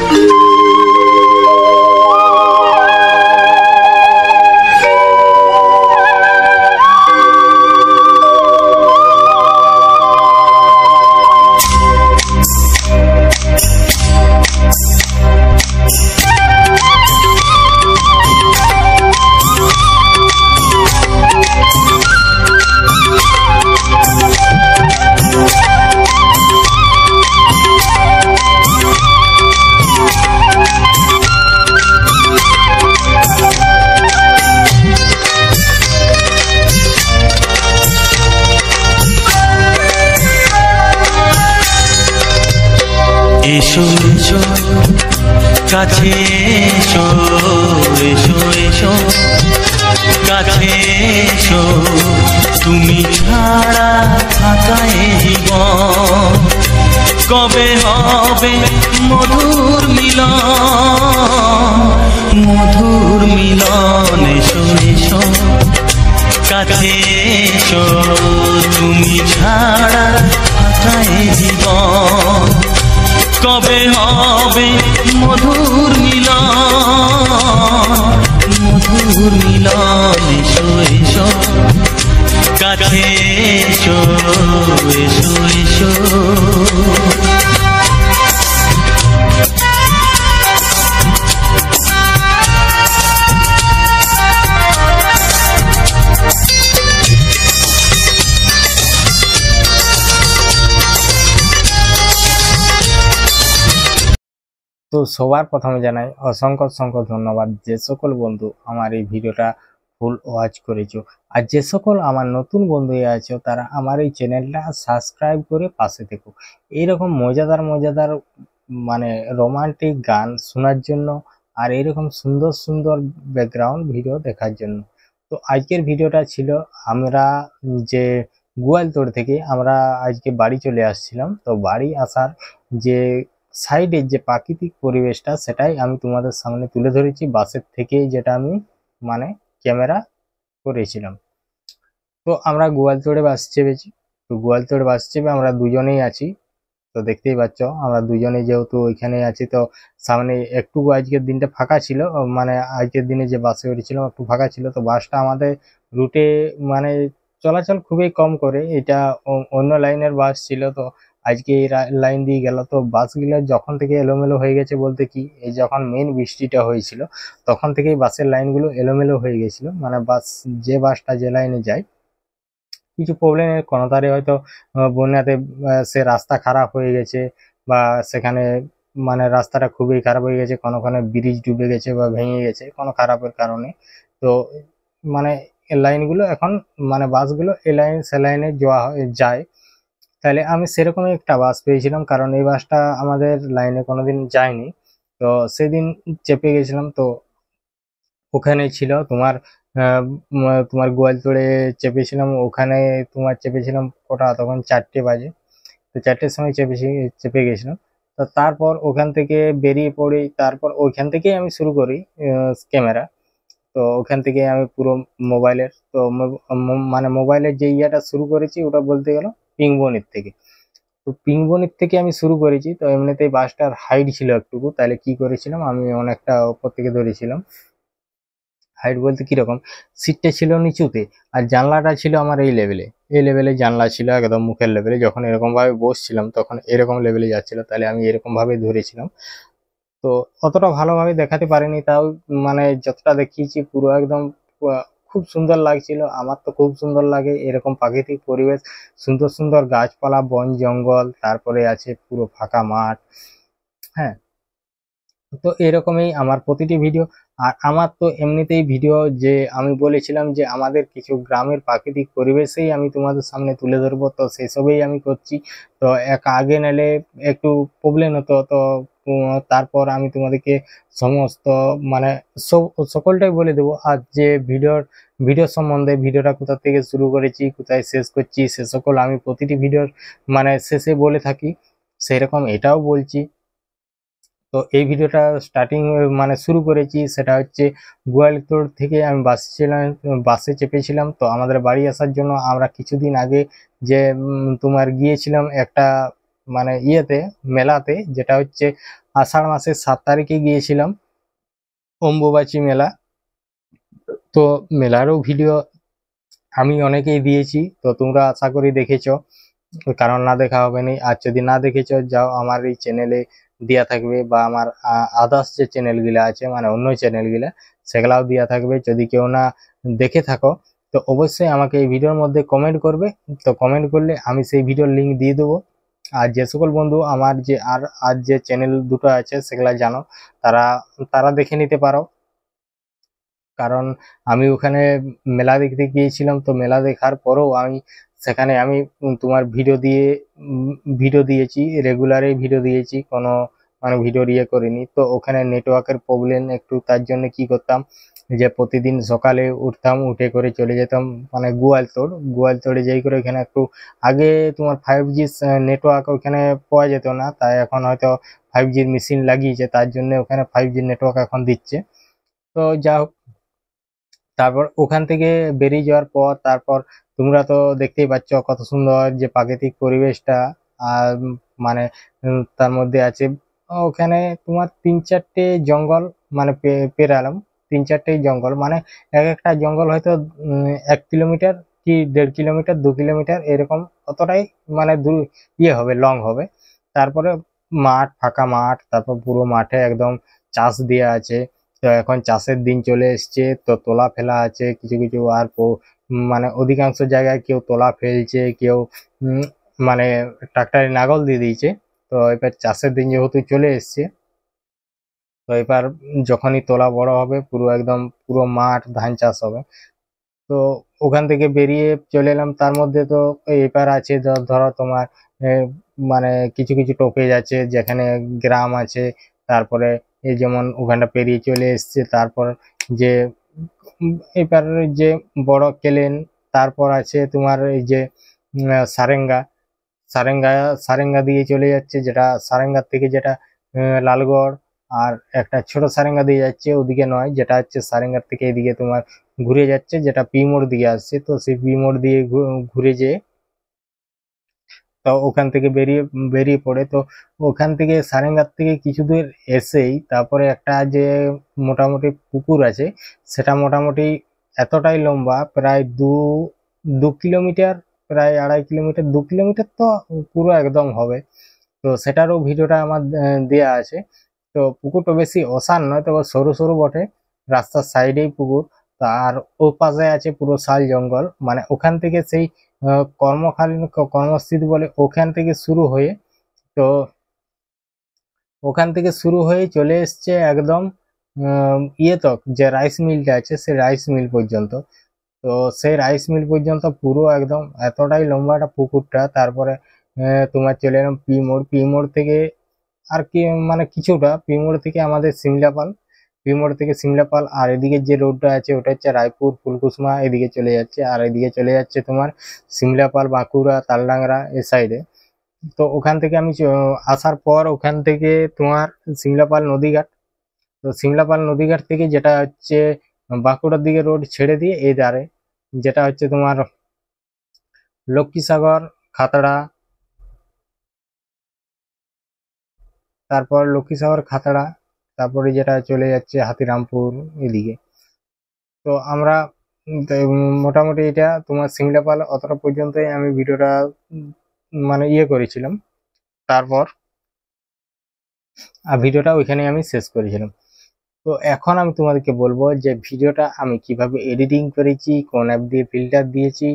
Thank you. এসো এসো কাছে এসো, এসো এসো কাছে এসো, তুমি ছাড়া থাকা এ জীবন কবে হবে মধুর মিলন, মধুর মিলন। এসো এসো কাছে এসো, তুমি ছাড়া থাকা এ জীবন কবে হবে মধুর মিলন, মধুর মিলন। এসো এসো কাছে এসো, এসো এসো। তো সবার প্রথমে জানাই অসংখ্য অসংখ্য ধন্যবাদ যে সকল বন্ধু আমার এই ভিডিওটা ফুল ওয়াচ করেছো, আর যে সকল আমার নতুন বন্ধু আছো তারা আমার এই চ্যানেলটা সাবস্ক্রাইব করে পাশে থেকো এইরকম মজাদার মজাদার মানে রোমান্টিক গান শোনার জন্য আর এইরকম সুন্দর সুন্দর ব্যাকগ্রাউন্ড ভিডিও দেখার জন্য। তো আজকের ভিডিওটা ছিল আমরা যে গোয়ালতোড় থেকে আমরা আজকে বাড়ি চলে আসছিলাম, তো বাড়ি আসার যে সাইডের যে প্রাকৃতিক পরিবেশটা সেটাই আমি তোমাদের সামনে তুলে ধরেছি বাসের থেকে, যেটা আমি মানে ক্যামেরা করেছিলাম। তো আমরা গোয়ালতোড়ে বাস চেপেছি, তো গোয়ালতোড়ে বাস চেপে আমরা দুজনেই আছি। তো দেখতেই পাচ্ছ আমরা দুজনেই যেহেতু ওইখানে আছি, তো সামনে একটু আজকের দিনটা ফাঁকা ছিল, মানে আজকের দিনে যে বাসে উঠেছিলাম একটু ফাঁকা ছিল। তো বাসটা আমাদের রুটে মানে চলাচল খুবই কম করে, এটা অন্য লাইনের বাস ছিল, তো আজকে এই লাইন দিয়ে গেল। তো বাসগুলো যখন থেকে এলোমেলো হয়ে গেছে বলতে কি, এই যখন মেন বৃষ্টিটা হয়েছিল তখন থেকেই বাসের লাইনগুলো এলোমেলো হয়ে গেছিল, মানে বাস যে বাসটা যে লাইনে যায় কিছু প্রবলেমের কোনো তারে হয়তো বন্যাতে সে রাস্তা খারাপ হয়ে গেছে, বা সেখানে মানে রাস্তাটা খুবই খারাপ হয়ে গেছে, কোনো ব্রিজ ডুবে গেছে বা ভেঙে গেছে কোনো খারাপের কারণে। তো মানে লাইনগুলো এখন মানে বাসগুলো এ লাইন সে লাইনে যায়। তাহলে আমি সেরকমই একটা বাস পেয়েছিলাম, কারণ এই বাসটা আমাদের লাইনে কোনোদিন যায়নি। তো সেদিন চেপে গেছিলাম, তো ওখানে ছিল তোমার তোমার গোয়ালতোড়ে চেপেছিলাম, ওখানে তোমার চেপেছিলাম কটা তখন 4টে বাজে, তো 4টের সময় চেপে গেছিলাম। তো তারপর ওখান থেকে বেরিয়ে পড়ি, তারপর ওইখান থেকেই আমি শুরু করি ক্যামেরা। তো ওখান থেকে আমি পুরো মোবাইলের তো মানে মোবাইলের যে ইয়েটা শুরু করেছি ওটা বলতে গেল পিংবনির থেকে। তো পিংবনির থেকে আমি শুরু করেছি। তো এমনিতেই বাসটার হাইট ছিল একটুকু, তাহলে কি করেছিলাম আমি অনেকটা উপর থেকে ধরেছিলাম। হাইট বলতে কিরকম, সিটটা ছিল নিচুতে আর জানলাটা ছিল আমার এই লেভেলে জানলা ছিল একদম মুখের লেভেলে। যখন এরকম ভাবে বসছিলাম তখন এরকম লেভেলে যাচ্ছিল, তাহলে আমি এরকম ভাবে ধরেছিলাম। তো অতটা ভালোভাবে দেখাতে পারিনি, তাও মানে যতটা দেখিয়েছি পুরো একদম খুব সুন্দর লাগছিল। আমার তো খুব সুন্দর লাগে এরকম প্রাকৃতিক পরিবেশ, সুন্দর সুন্দর গাছপালা বন জঙ্গল, তারপরে আছে পুরো ফাঁকা মাঠ। হ্যাঁ, তো এরকমই আমার প্রতিটি ভিডিও। আর আমার তো এমনিতেই ভিডিও যে আমি বলেছিলাম যে আমাদের কিছু গ্রামের প্রাকৃতিক পরিবেশেই আমি তোমাদের সামনে তুলে ধরবো, তো সেসবেই আমি করছি। তো আগে নালে একটু প্রবলেম হতো, তো তারপর আমি তোমাদেরকে সমস্ত মানে সকলটাই বলে দেবো। আর যে ভিডিও সম্বন্ধে ভিডিওটা কোথা থেকে শুরু করেছি কোথায় শেষ করছি সে সকল আমি প্রতিটি ভিডিওর মানে শেষে বলে থাকি, সেরকম এটাও বলছি। তো এই ভিডিওটা স্টার্টিং মানে শুরু করেছি সেটা হচ্ছে গোয়ালতোড় থেকে আমি বাসে চেপেছিলাম। তো আমাদের বাড়ি আসার জন্য আমরা কিছুদিন আগে যে তোমার গিয়েছিলাম একটা মানে ইয়েতে মেলাতে, যেটা হচ্ছে আষাঢ় মাসের 7 তারিখে গিয়েছিলাম অম্বুবাচী মেলা। তো মেলারও ভিডিও আমি অনেকেই দিয়েছি, তো তোমরা আশা করি দেখেছো, কারণ না দেখা হবে না। আর যদি না দেখেছো যাও আমার এই চ্যানেলে দেওয়া থাকবে, বা আমার আদার্স যে চ্যানেলগুলো আছে মানে অন্য চ্যানেলগুলো সেগুলাও দেওয়া থাকবে। যদি কেউ না দেখে থাকো তো অবশ্যই আমাকে এই ভিডিওর মধ্যে কমেন্ট করবে, তো কমেন্ট করলে আমি সেই ভিডিওর লিঙ্ক দিয়ে দেবো। আর যে সকল বন্ধু আমার যে আর যে চ্যানেল দুটো আছে সেগুলা জানো তারা দেখে নিতে পারো, কারণ আমি ওখানে মেলা দেখতে গিয়েছিলাম। তো মেলা দেখার পরেও আমি সেখানে আমি তোমার ভিডিও দিয়েছি, রেগুলারই ভিডিও দিয়েছি, কোনো মানে ভিডিও ইয়ে করিনি। তো ওখানে নেটওয়ার্কের প্রবলেম একটু, তার জন্য কি করতাম যে প্রতিদিন সকালে উঠতাম, উঠে করে চলে যেতাম মানে গোয়ালতোড়ে যাই করে ওখানে একটু, আগে তোমার 5G নেটওয়ার্ক ওখানে পাওয়া যেত না, তাই এখন হয়তো 5Gর মেশিন লাগিয়েছে, তার জন্য ওখানে 5G নেটওয়ার্ক এখন দিচ্ছে। তো যা হোক, তারপর ওখান থেকে বেরিয়ে যাওয়ার পর তারপর তোমরা তো দেখতেই পাচ্ছ কত সুন্দর যে প্রাকৃতিক পরিবেশটা। আর মানে তার মধ্যে আছে ওখানে তোমার 3-4টে জঙ্গল, মানে পেরালাম 3-4টেই জঙ্গল, মানে এক একটা জঙ্গল হয়তো 1 কিলোমিটার কি 1.5 কিলোমিটার 2 কিলোমিটার এরকম, অতটাই মানে দূর ইয়ে হবে, লং হবে। তারপরে মাঠ, ফাঁকা মাঠ, তারপর পুরো মাঠে একদম চাষ দেওয়া আছে। তো এখন চাষের দিন চলে এসছে, তো তোলা ফেলা আছে কিছু কিছু, আর মানে অধিকাংশ জায়গায় কেউ তোলা ফেলছে, কেউ মানে ট্রাক্টরে নাঙল দিয়ে দিয়েছে। তো এবার চাষের দিন যেহেতু চলে এসছে, তো এবার যখনই তোলা বড় হবে পুরো একদম পুরো মাঠ ধান চাষ হবে। তো ওখান থেকে বেরিয়ে চলে এলাম। তার মধ্যে তো এবার আছে ধরো তোমার মানে কিছু কিছু টোপেজ আছে যেখানে গ্রাম আছে। তারপরে এই যেমন ওখানটা পেরিয়ে চলে এসছে, তারপর যে এবার যে বড় কেলেন, তারপর আছে তোমার এই যে সারেঙ্গা সারেঙ্গা সারেঙ্গা দিয়ে চলে যাচ্ছে, যেটা সারেঙ্গার থেকে যেটা লালগড়, আর একটা ছোট সারেঙ্গা দিয়ে যাচ্ছে ওদিকে নয়, যেটা হচ্ছে সারেঙ্গার থেকে এদিকে তোমার ঘুরে যাচ্ছে, যেটা পি মোড় দিকে আসছে। তো সেই পি মোড় দিয়ে ঘুরে যেয়ে তো ওখান থেকে বেরিয়ে পড়ে। তো ওখান থেকে সারেঙ্গার থেকে কিছু দূর এসেই তারপরে একটা যে মোটামুটি পুকুর আছে, সেটা মোটামুটি এতটাই লম্বা, প্রায় দু কিলোমিটার, প্রায় 2.5 কিলোমিটার, 2 কিলোমিটার তো পুরো একদম হবে। তো সেটারও ভিডিওটা আমার দেয়া আছে। তো পুকুরটা বেশি অসার নয়, তবে সরু সরু বটে, রাস্তার সাইডেই পুকুর। আর ও পাশে আছে পুরো শাল জঙ্গল, মানে ওখান থেকে সেই কর্মস্থিতি বলে ওখান থেকে শুরু হয়ে, তো ওখান থেকে শুরু হয়ে চলে এসছে একদম ইয়ে তক যে রাইস মিলটা আছে, সেই রাইস মিল পর্যন্ত। তো সেই রাইস মিল পর্যন্ত পুরো একদম এতটাই লম্বা একটা পুকুরটা। তারপরে তোমার চলে এলাম পি মোড় থেকে আর কি, মানে কিছুটা পি মোড় থেকে আমাদের সিমলাপাল, আর এদিকে যে রোডটা আছে ওটা হচ্ছে রায়পুর ফুলকুসমা, এদিকে চলে যাচ্ছে, আর এদিকে চলে যাচ্ছে তোমার সিমলাপাল, বাঁকুড়া, তালডাংরা এ সাইডে। তো ওখান থেকে আমি আসার পর ওখান থেকে তোমার সিমলাপাল নদীঘাট, তো সিমলাপাল নদীঘাট থেকে যেটা হচ্ছে বাঁকুড়ার দিকে রোড ছেড়ে দিয়ে এই ধারে যেটা হচ্ছে তোমার লক্ষ্মীসাগর, খাতড়া, তারপর লক্ষ্মীসাগর, খাতড়া, তারপরে যেটা চলে যাচ্ছে হাতিরামপুর এদিকে। তো আমরা মোটামুটি এটা তোমার সিমলাপাল অতটা পর্যন্তই আমি ভিডিওটা মানে ইয়ে করেছিলাম। তারপর ভিডিওটা ওইখানে আমি শেষ করেছিলাম। তো এখন আমি তোমাদেরকে বলবো যে ভিডিওটা আমি কিভাবে এডিটিং করেছি, কোন অ্যাপ দিয়ে ফিল্টার দিয়েছি,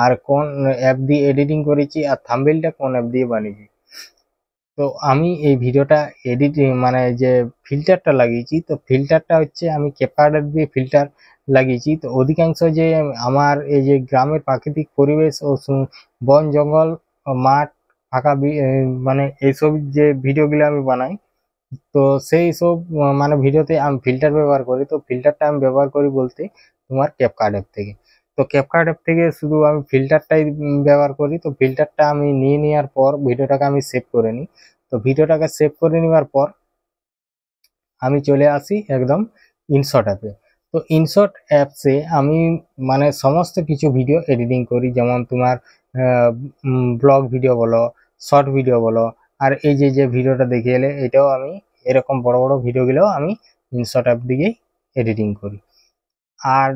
আর কোন অ্যাপ দিয়ে এডিটিং করেছি, আর থাম্বনেইলটা কোন অ্যাপ দিয়ে বানিয়েছি। তো আমি এই ভিডিওটা এডিটিং মানে যে ফিল্টারটা লাগিয়েছি, তো ফিল্টারটা হচ্ছে আমি ক্যাপকার্ট দিয়ে ফিল্টার লাগিয়েছি। তো অধিকাংশ যে আমার এই যে গ্রামের প্রাকৃতিক পরিবেশ ও বন জঙ্গল, মাঠ, ফাঁকা মানে এইসব যে ভিডিওগুলো আমি বানাই, তো সেই সব মানে ভিডিওতে আমি ফিল্টার ব্যবহার করি। তো ফিল্টারটা আমি ব্যবহার করি বলতে তোমার ক্যাপকার্ট অ্যাপ থেকে। তো ক্যাপকার্ট অ্যাপ থেকে শুধু আমি ফিল্টারটাই ব্যবহার করি। তো ফিল্টারটা আমি নিয়ে নেওয়ার পর ভিডিওটাকে আমি সেভ করে নিই। তো ভিডিওটাকে সেভ করে নেওয়ার পর আমি চলে আসি একদম ইনশট অ্যাপে। তো ইনশট অ্যাপসে আমি মানে সমস্ত কিছু ভিডিও এডিটিং করি, যেমন তোমার ব্লগ ভিডিও বলো, শর্ট ভিডিও বলো, আর এই যে ভিডিওটা দেখে এলে এটাও আমি এরকম বড় বড় ভিডিওগুলোও আমি ইনশট অ্যাপ দিয়েই এডিটিং করি। আর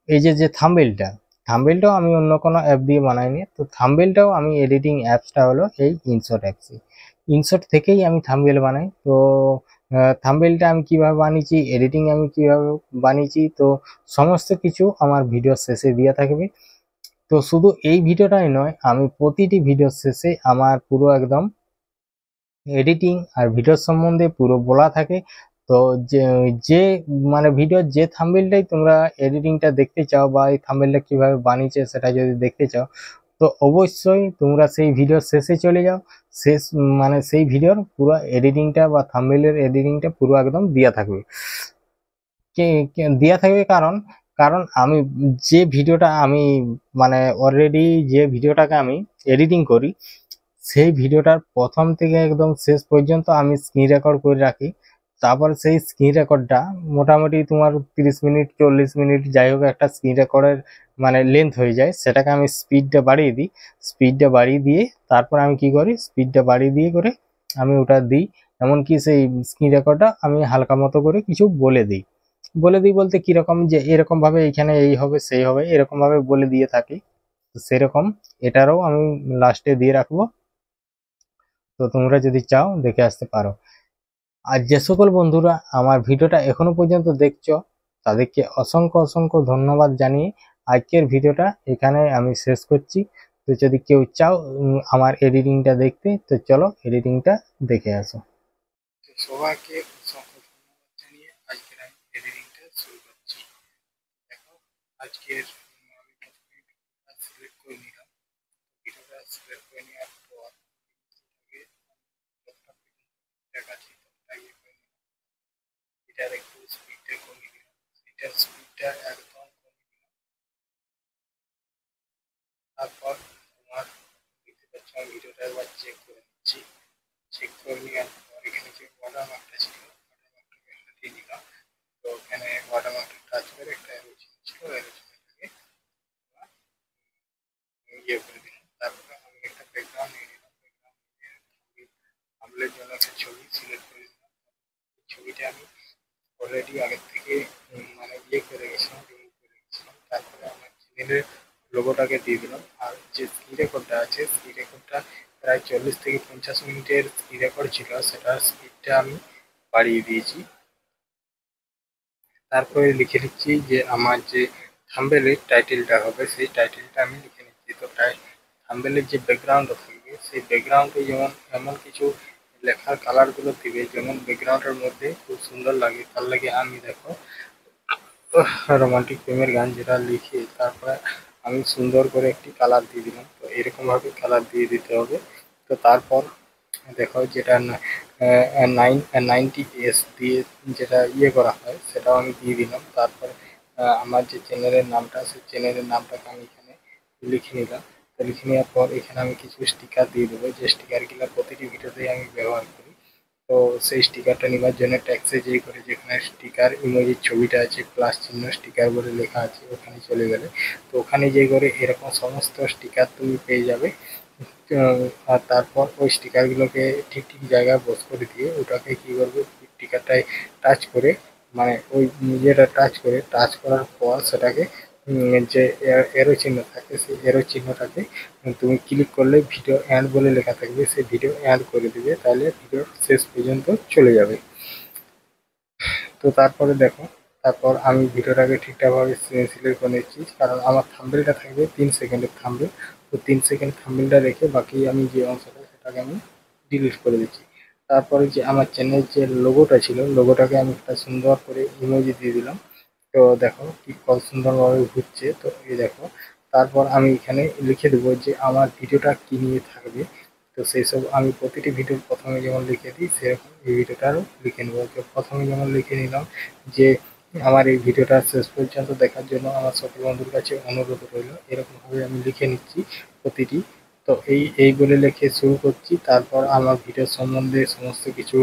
এই যে থাম্বনেইলটাও আমি অন্য কোনো অ্যাপ দিয়ে বানাইনি। তো থাম্বনেইলটাও আমি এডিটিং অ্যাপসটা হলো এই ইনশট অ্যাপসে, ইনশট থেকেই আমি থাম্বনেইল বানাই। তো থাম্বনেইলটা আমি কিভাবে বানিয়েছি, এডিটিং আমি কিভাবে বানিয়েছি, তো সমস্ত কিছু আমার ভিডিওর শেষে দেওয়া থাকবে। তো শুধু এই ভিডিওটাই নয়, আমি প্রতিটি ভিডিওর শেষে আমার পুরো একদম এডিটিং আর ভিডিওর সম্বন্ধে পুরো বলা থাকে। তো যে মানে ভিডিওর যে থাম্বনেইলটাই তোমরা এডিটিংটা দেখতে চাও, বা এই থাম্বনেইলটা কিভাবে বানিয়েছে সেটা যদি দেখতে চাও, তো অবশ্যই তোমরা সেই ভিডিওর শেষে চলে যাও। শেষ মানে সেই ভিডিওর পুরো এডিটিংটা বা থাম্বনেলের এডিটিংটা পুরো একদম দেওয়া থাকবে। দেওয়া থাকবে কারণ কারণ আমি যে ভিডিওটা আমি মানে অলরেডি যে ভিডিওটাকে আমি এডিটিং করি, সেই ভিডিওটার প্রথম থেকে একদম শেষ পর্যন্ত আমি স্ক্রিন রেকর্ড করে রাখি। তারপর সেই স্ক্রিন রেকর্ডটা মোটামুটি তোমার 30 মিনিট 40 মিনিট যাই হোক একটা স্ক্রিন রেকর্ডের মানে লেন্থ হয়ে যায়, সেটাকে আমি স্পিডটা বাড়িয়ে দিই। স্পিডটা বাড়িয়ে দিয়ে তারপর আমি কি করি, স্পিডটা বাড়িয়ে দিয়ে করে আমি ওটা দিই। এমনকি সেই স্ক্রিন রেকর্ডটা আমি হালকা মতো করে কিছু বলে দিই। বলে দিই বলতে কিরকম, যে এরকম ভাবে এখানে এই হবে সেই হবে এরকম ভাবে বলে দিয়ে থাকি। তো সেরকম এটারও আমি লাস্টে দিয়ে রাখবো। তো তোমরা যদি চাও দেখে আসতে পারো। আর যে সকল বন্ধুরা আমার ভিডিওটা এখনো পর্যন্ত দেখছো তাদেরকে অসংখ্য অসংখ্য ধন্যবাদ জানিয়ে আজকের ভিডিওটা এখানে আমি শেষ করছি। তো যদি কেউ চাও আমার এডিটিংটা দেখতে, তো চলো এডিটিংটা দেখে আসো। সবাইকে অসংখ্য ধন্যবাদ জানিয়ে আজকের আমি এডিটিংটা শুরু করছি। দেখো আজকের আমি প্রথমে ভিডিওটা সিলেক্ট করে নিলাম। ভিডিওটা সিলেক্ট করে নেওয়ার পর দেখাচ্ছি এটার একটু স্পিডটা কমিয়ে দিলাম। এটার স্পিডটা একদম কমিয়ে দিলাম। তারপর তোমার দেখতে পাচ্ছ আমি ভিডিওটা একবার চেক করে নিচ্ছি। চেক করে নেওয়ার পর এখানে যে ওয়াটারমার্কটা ছিল ওয়াটারমার্কটাকে হটিয়ে দিলাম। তো এখানে ওয়াটারমার্কটা টাচ করে একটা অ্যারো চিহ্ন ছিল, অ্যারো চিহ্নটাকে ইয়ে করে দিলাম। তারপরে আমি একটা ব্যাকগ্রাউন্ড নিয়ে নিলাম। ব্যাকগ্রাউন্ড নিয়ে থাম্বনেলের জন্য একটা ছবি সিলেক্ট করে দিলাম। ছবিটা আমি অলরেডি আগের থেকে মানে ইয়ে করে গেছিলাম, রিমুভ করে গেছিলাম। তারপরে আমার চ্যানেলের লোগোটাকে দিয়ে দিলাম। আর যে স্ক্রিন রেকর্ডটা আছে, স্ক্রিন রেকর্ডটা প্রায় 40 থেকে 50 মিনিটের স্ক্রিন রেকর্ড ছিল, সেটার স্পিডটা আমি বাড়িয়ে দিয়েছি। তারপরে লিখে নিচ্ছি যে আমার যে থাম্বনেলের টাইটেলটা হবে সেই টাইটেলটা আমি লিখে নিচ্ছি। তো থাম্বনেলের যে ব্যাকগ্রাউন্ডটা থাকবে সেই ব্যাকগ্রাউন্ডে যেমন এমন কিছু লেখার কালারগুলো দিবে যেমন ব্যাকগ্রাউন্ডের মধ্যে খুব সুন্দর লাগে। তার লাগে আমি দেখো রোমান্টিক প্রেমের গান যেটা লিখে তারপরে আমি সুন্দর করে একটি কালার দিয়ে দিলাম। তো এরকম ভাবে কালার দিয়ে দিতে হবে। তো তারপর দেখো যেটা 90s দিয়ে যেটা ইয়ে করা হয় সেটাও আমি দিয়ে দিলাম। তারপর আমার যে চ্যানেলের নামটা সেই চ্যানেলের নামটাকে আমি এখানে লিখে নিলাম। তো লিখে নেওয়ার পর এখানে আমি কিছু স্টিকার দিয়ে দেবো, যে স্টিকারগুলো প্রতিটি ভিডিওতেই আমি ব্যবহার করি। তো সেই স্টিকারটা নেওয়ার জন্য ট্যাক্সে যেই করে যেখানে স্টিকার ইমোজির ছবিটা আছে প্লাস চিহ্ন স্টিকার বলে লেখা আছে ওখানে চলে গেলে তো ওখানে যে করে এরকম সমস্ত স্টিকার তুমি পেয়ে যাবে। আর তারপর ওই স্টিকারগুলোকে ঠিক ঠিক জায়গায় বস করে দিয়ে ওটাকে কী করবে, স্টিকারটায় টাচ করে মানে ওই নিজেটা টাচ করার পর সেটাকে যে এরো চিহ্ন থাকে সেই এরো চিহ্নটাকে তুমি ক্লিক করলে ভিডিও অ্যাড বলে লেখা থাকবে, সেই ভিডিও অ্যাড করে দিবে, তাহলে ভিডিও শেষ পর্যন্ত চলে যাবে। তো তারপরে দেখো তারপর আমি ভিডিওটাকে ঠিকঠাকভাবে সিলেক্ট করে নিচ্ছি, কারণ আমার থাম্বনেলটা থাকবে 3 সেকেন্ডের থাম্বনেল। তো 3 সেকেন্ড থাম্বনেলটা রেখে বাকি আমি যে অংশটা সেটাকে আমি ডিলিট করে দিচ্ছি। তারপরে যে আমার চ্যানেলের যে লোগোটা ছিল লোগোটাকে আমি একটা সুন্দর করে ইমোজি দিয়ে দিলাম। তো দেখো কি কত সুন্দরভাবে ঘুরছে। তো এই দেখো তারপর আমি এখানে লিখে দেবো যে আমার ভিডিওটা কী নিয়ে থাকবে। তো সেই সব আমি প্রতিটি ভিডিওর প্রথমে যেমন লিখে দিই সেরকম এই ভিডিওটারও লিখে নেবো। তো প্রথমে যেমন লিখে নিলাম যে আমার এই ভিডিওটা শেষ পর্যন্ত দেখার জন্য আমার সকল বন্ধুর কাছে অনুরোধ রইল, এরকমভাবে আমি লিখে নিচ্ছি প্রতিটি। তো এই বলে লিখে শুরু করছি। তারপর আমার ভিডিও সম্বন্ধে সমস্ত কিছু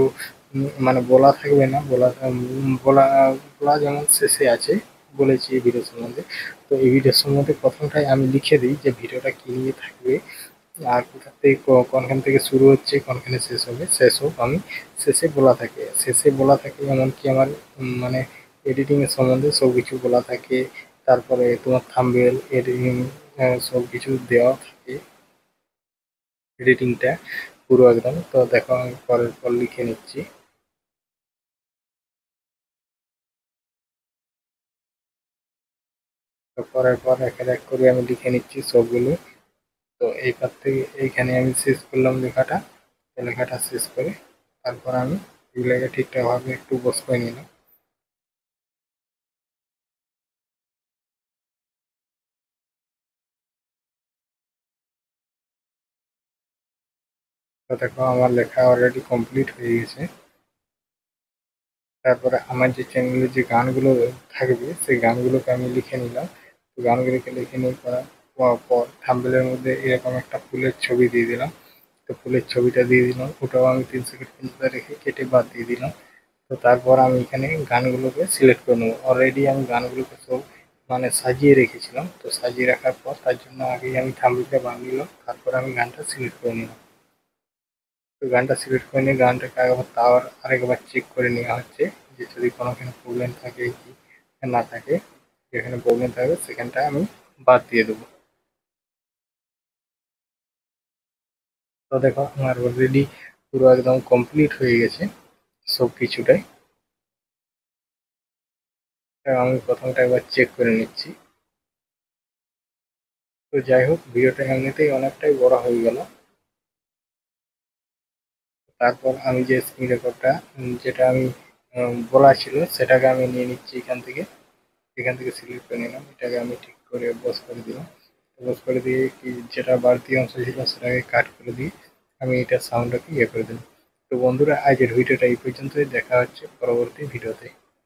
মানে বলা থাকবে না, বলা বলা যেমন শেষে আছে বলেছি এই ভিডিও সম্বন্ধে। তো এই ভিডিও সম্বন্ধে প্রথমটাই আমি লিখে দিই যে ভিডিওটা কী নিয়ে থাকবে আর কোথা থেকে কোনখান থেকে শুরু হচ্ছে কোনখানে শেষ হবে সেসব আমি শেষে বলা থাকে এমনকি আমার মানে এডিটিংয়ের সম্বন্ধে সব কিছু বলা থাকে। তারপরে তোমার থাম্বনেল এডিটিং সব কিছু দেওয়া থাকে এডিটিংটা পুরো একদম। তো দেখো আমি পরের পর লিখে নিচ্ছি। তো পরের পর এক করে আমি লিখে নিচ্ছি সবগুলো। তো এইবার থেকে এইখানে আমি শেষ করলাম লেখাটা। লেখাটা শেষ করে তারপর আমি এগুলোকে ঠিকঠাকভাবে একটু বস করে নিলাম। তো দেখো আমার লেখা অলরেডি কমপ্লিট হয়ে গেছে। তারপরে আমার যে চ্যানেলে যে গানগুলো থাকবে সেই গানগুলোকে আমি লিখে নিলাম। তো গানগুলোকে লিখে নিয়ে পাওয়ার পর থাম্বনেলের মধ্যে এরকম একটা ফুলের ছবি দিয়ে দিলাম। তো ফুলের ছবিটা দিয়ে দিলাম, ওটাও আমি 3 সেকেন্ড পর্যন্ত রেখে কেটে বাদ দিয়ে দিলাম। তো তারপর আমি এখানে গানগুলোকে সিলেক্ট করে নেবো। অলরেডি আমি গানগুলোকে সব মানে সাজিয়ে রেখেছিলাম। তো সাজিয়ে রাখার পর তার জন্য আগেই আমি থাম্বনেলটা বানিয়ে নিলাম, তারপর আমি গানটা সিলেক্ট করে নিলাম। তো গানটা সিলেক্ট করে নিয়ে গানটাকে আরেকবার চেক করে নেওয়া হচ্ছে যে যদি কোনোখানে প্রবলেম থাকে কি না থাকে। যেখানে প্রবলেম থাকবে সেখানটা আমি বাদ দিয়ে দেবো। তো দেখো আমার অলরেডি পুরো একদম কমপ্লিট হয়ে গেছে সব কিছুটাই। আমি প্রথমটা একবার চেক করে নিচ্ছি। তো যাই হোক, ভিডিওটা এমনিতেই অনেকটাই বড় হয়ে গেল। তারপর আমি যে স্ক্রিন রেকর্ডটা যেটা আমি বলা ছিল সেটাকে আমি নিয়ে নিচ্ছি এখান থেকে সিলেক্ট করে নিলাম। এটাকে আমি ঠিক করে বস করে দিলাম। বস করে দিয়ে কি যেটা বাড়তি অংশ ছিল সেটাকে কাট করে দিয়ে আমি এটা সাউন্ডটাকে ইয়ে করে দিলাম। তো বন্ধুরা, আজকের ভিডিওটা এই পর্যন্তই। দেখা হচ্ছে পরবর্তী ভিডিওতে।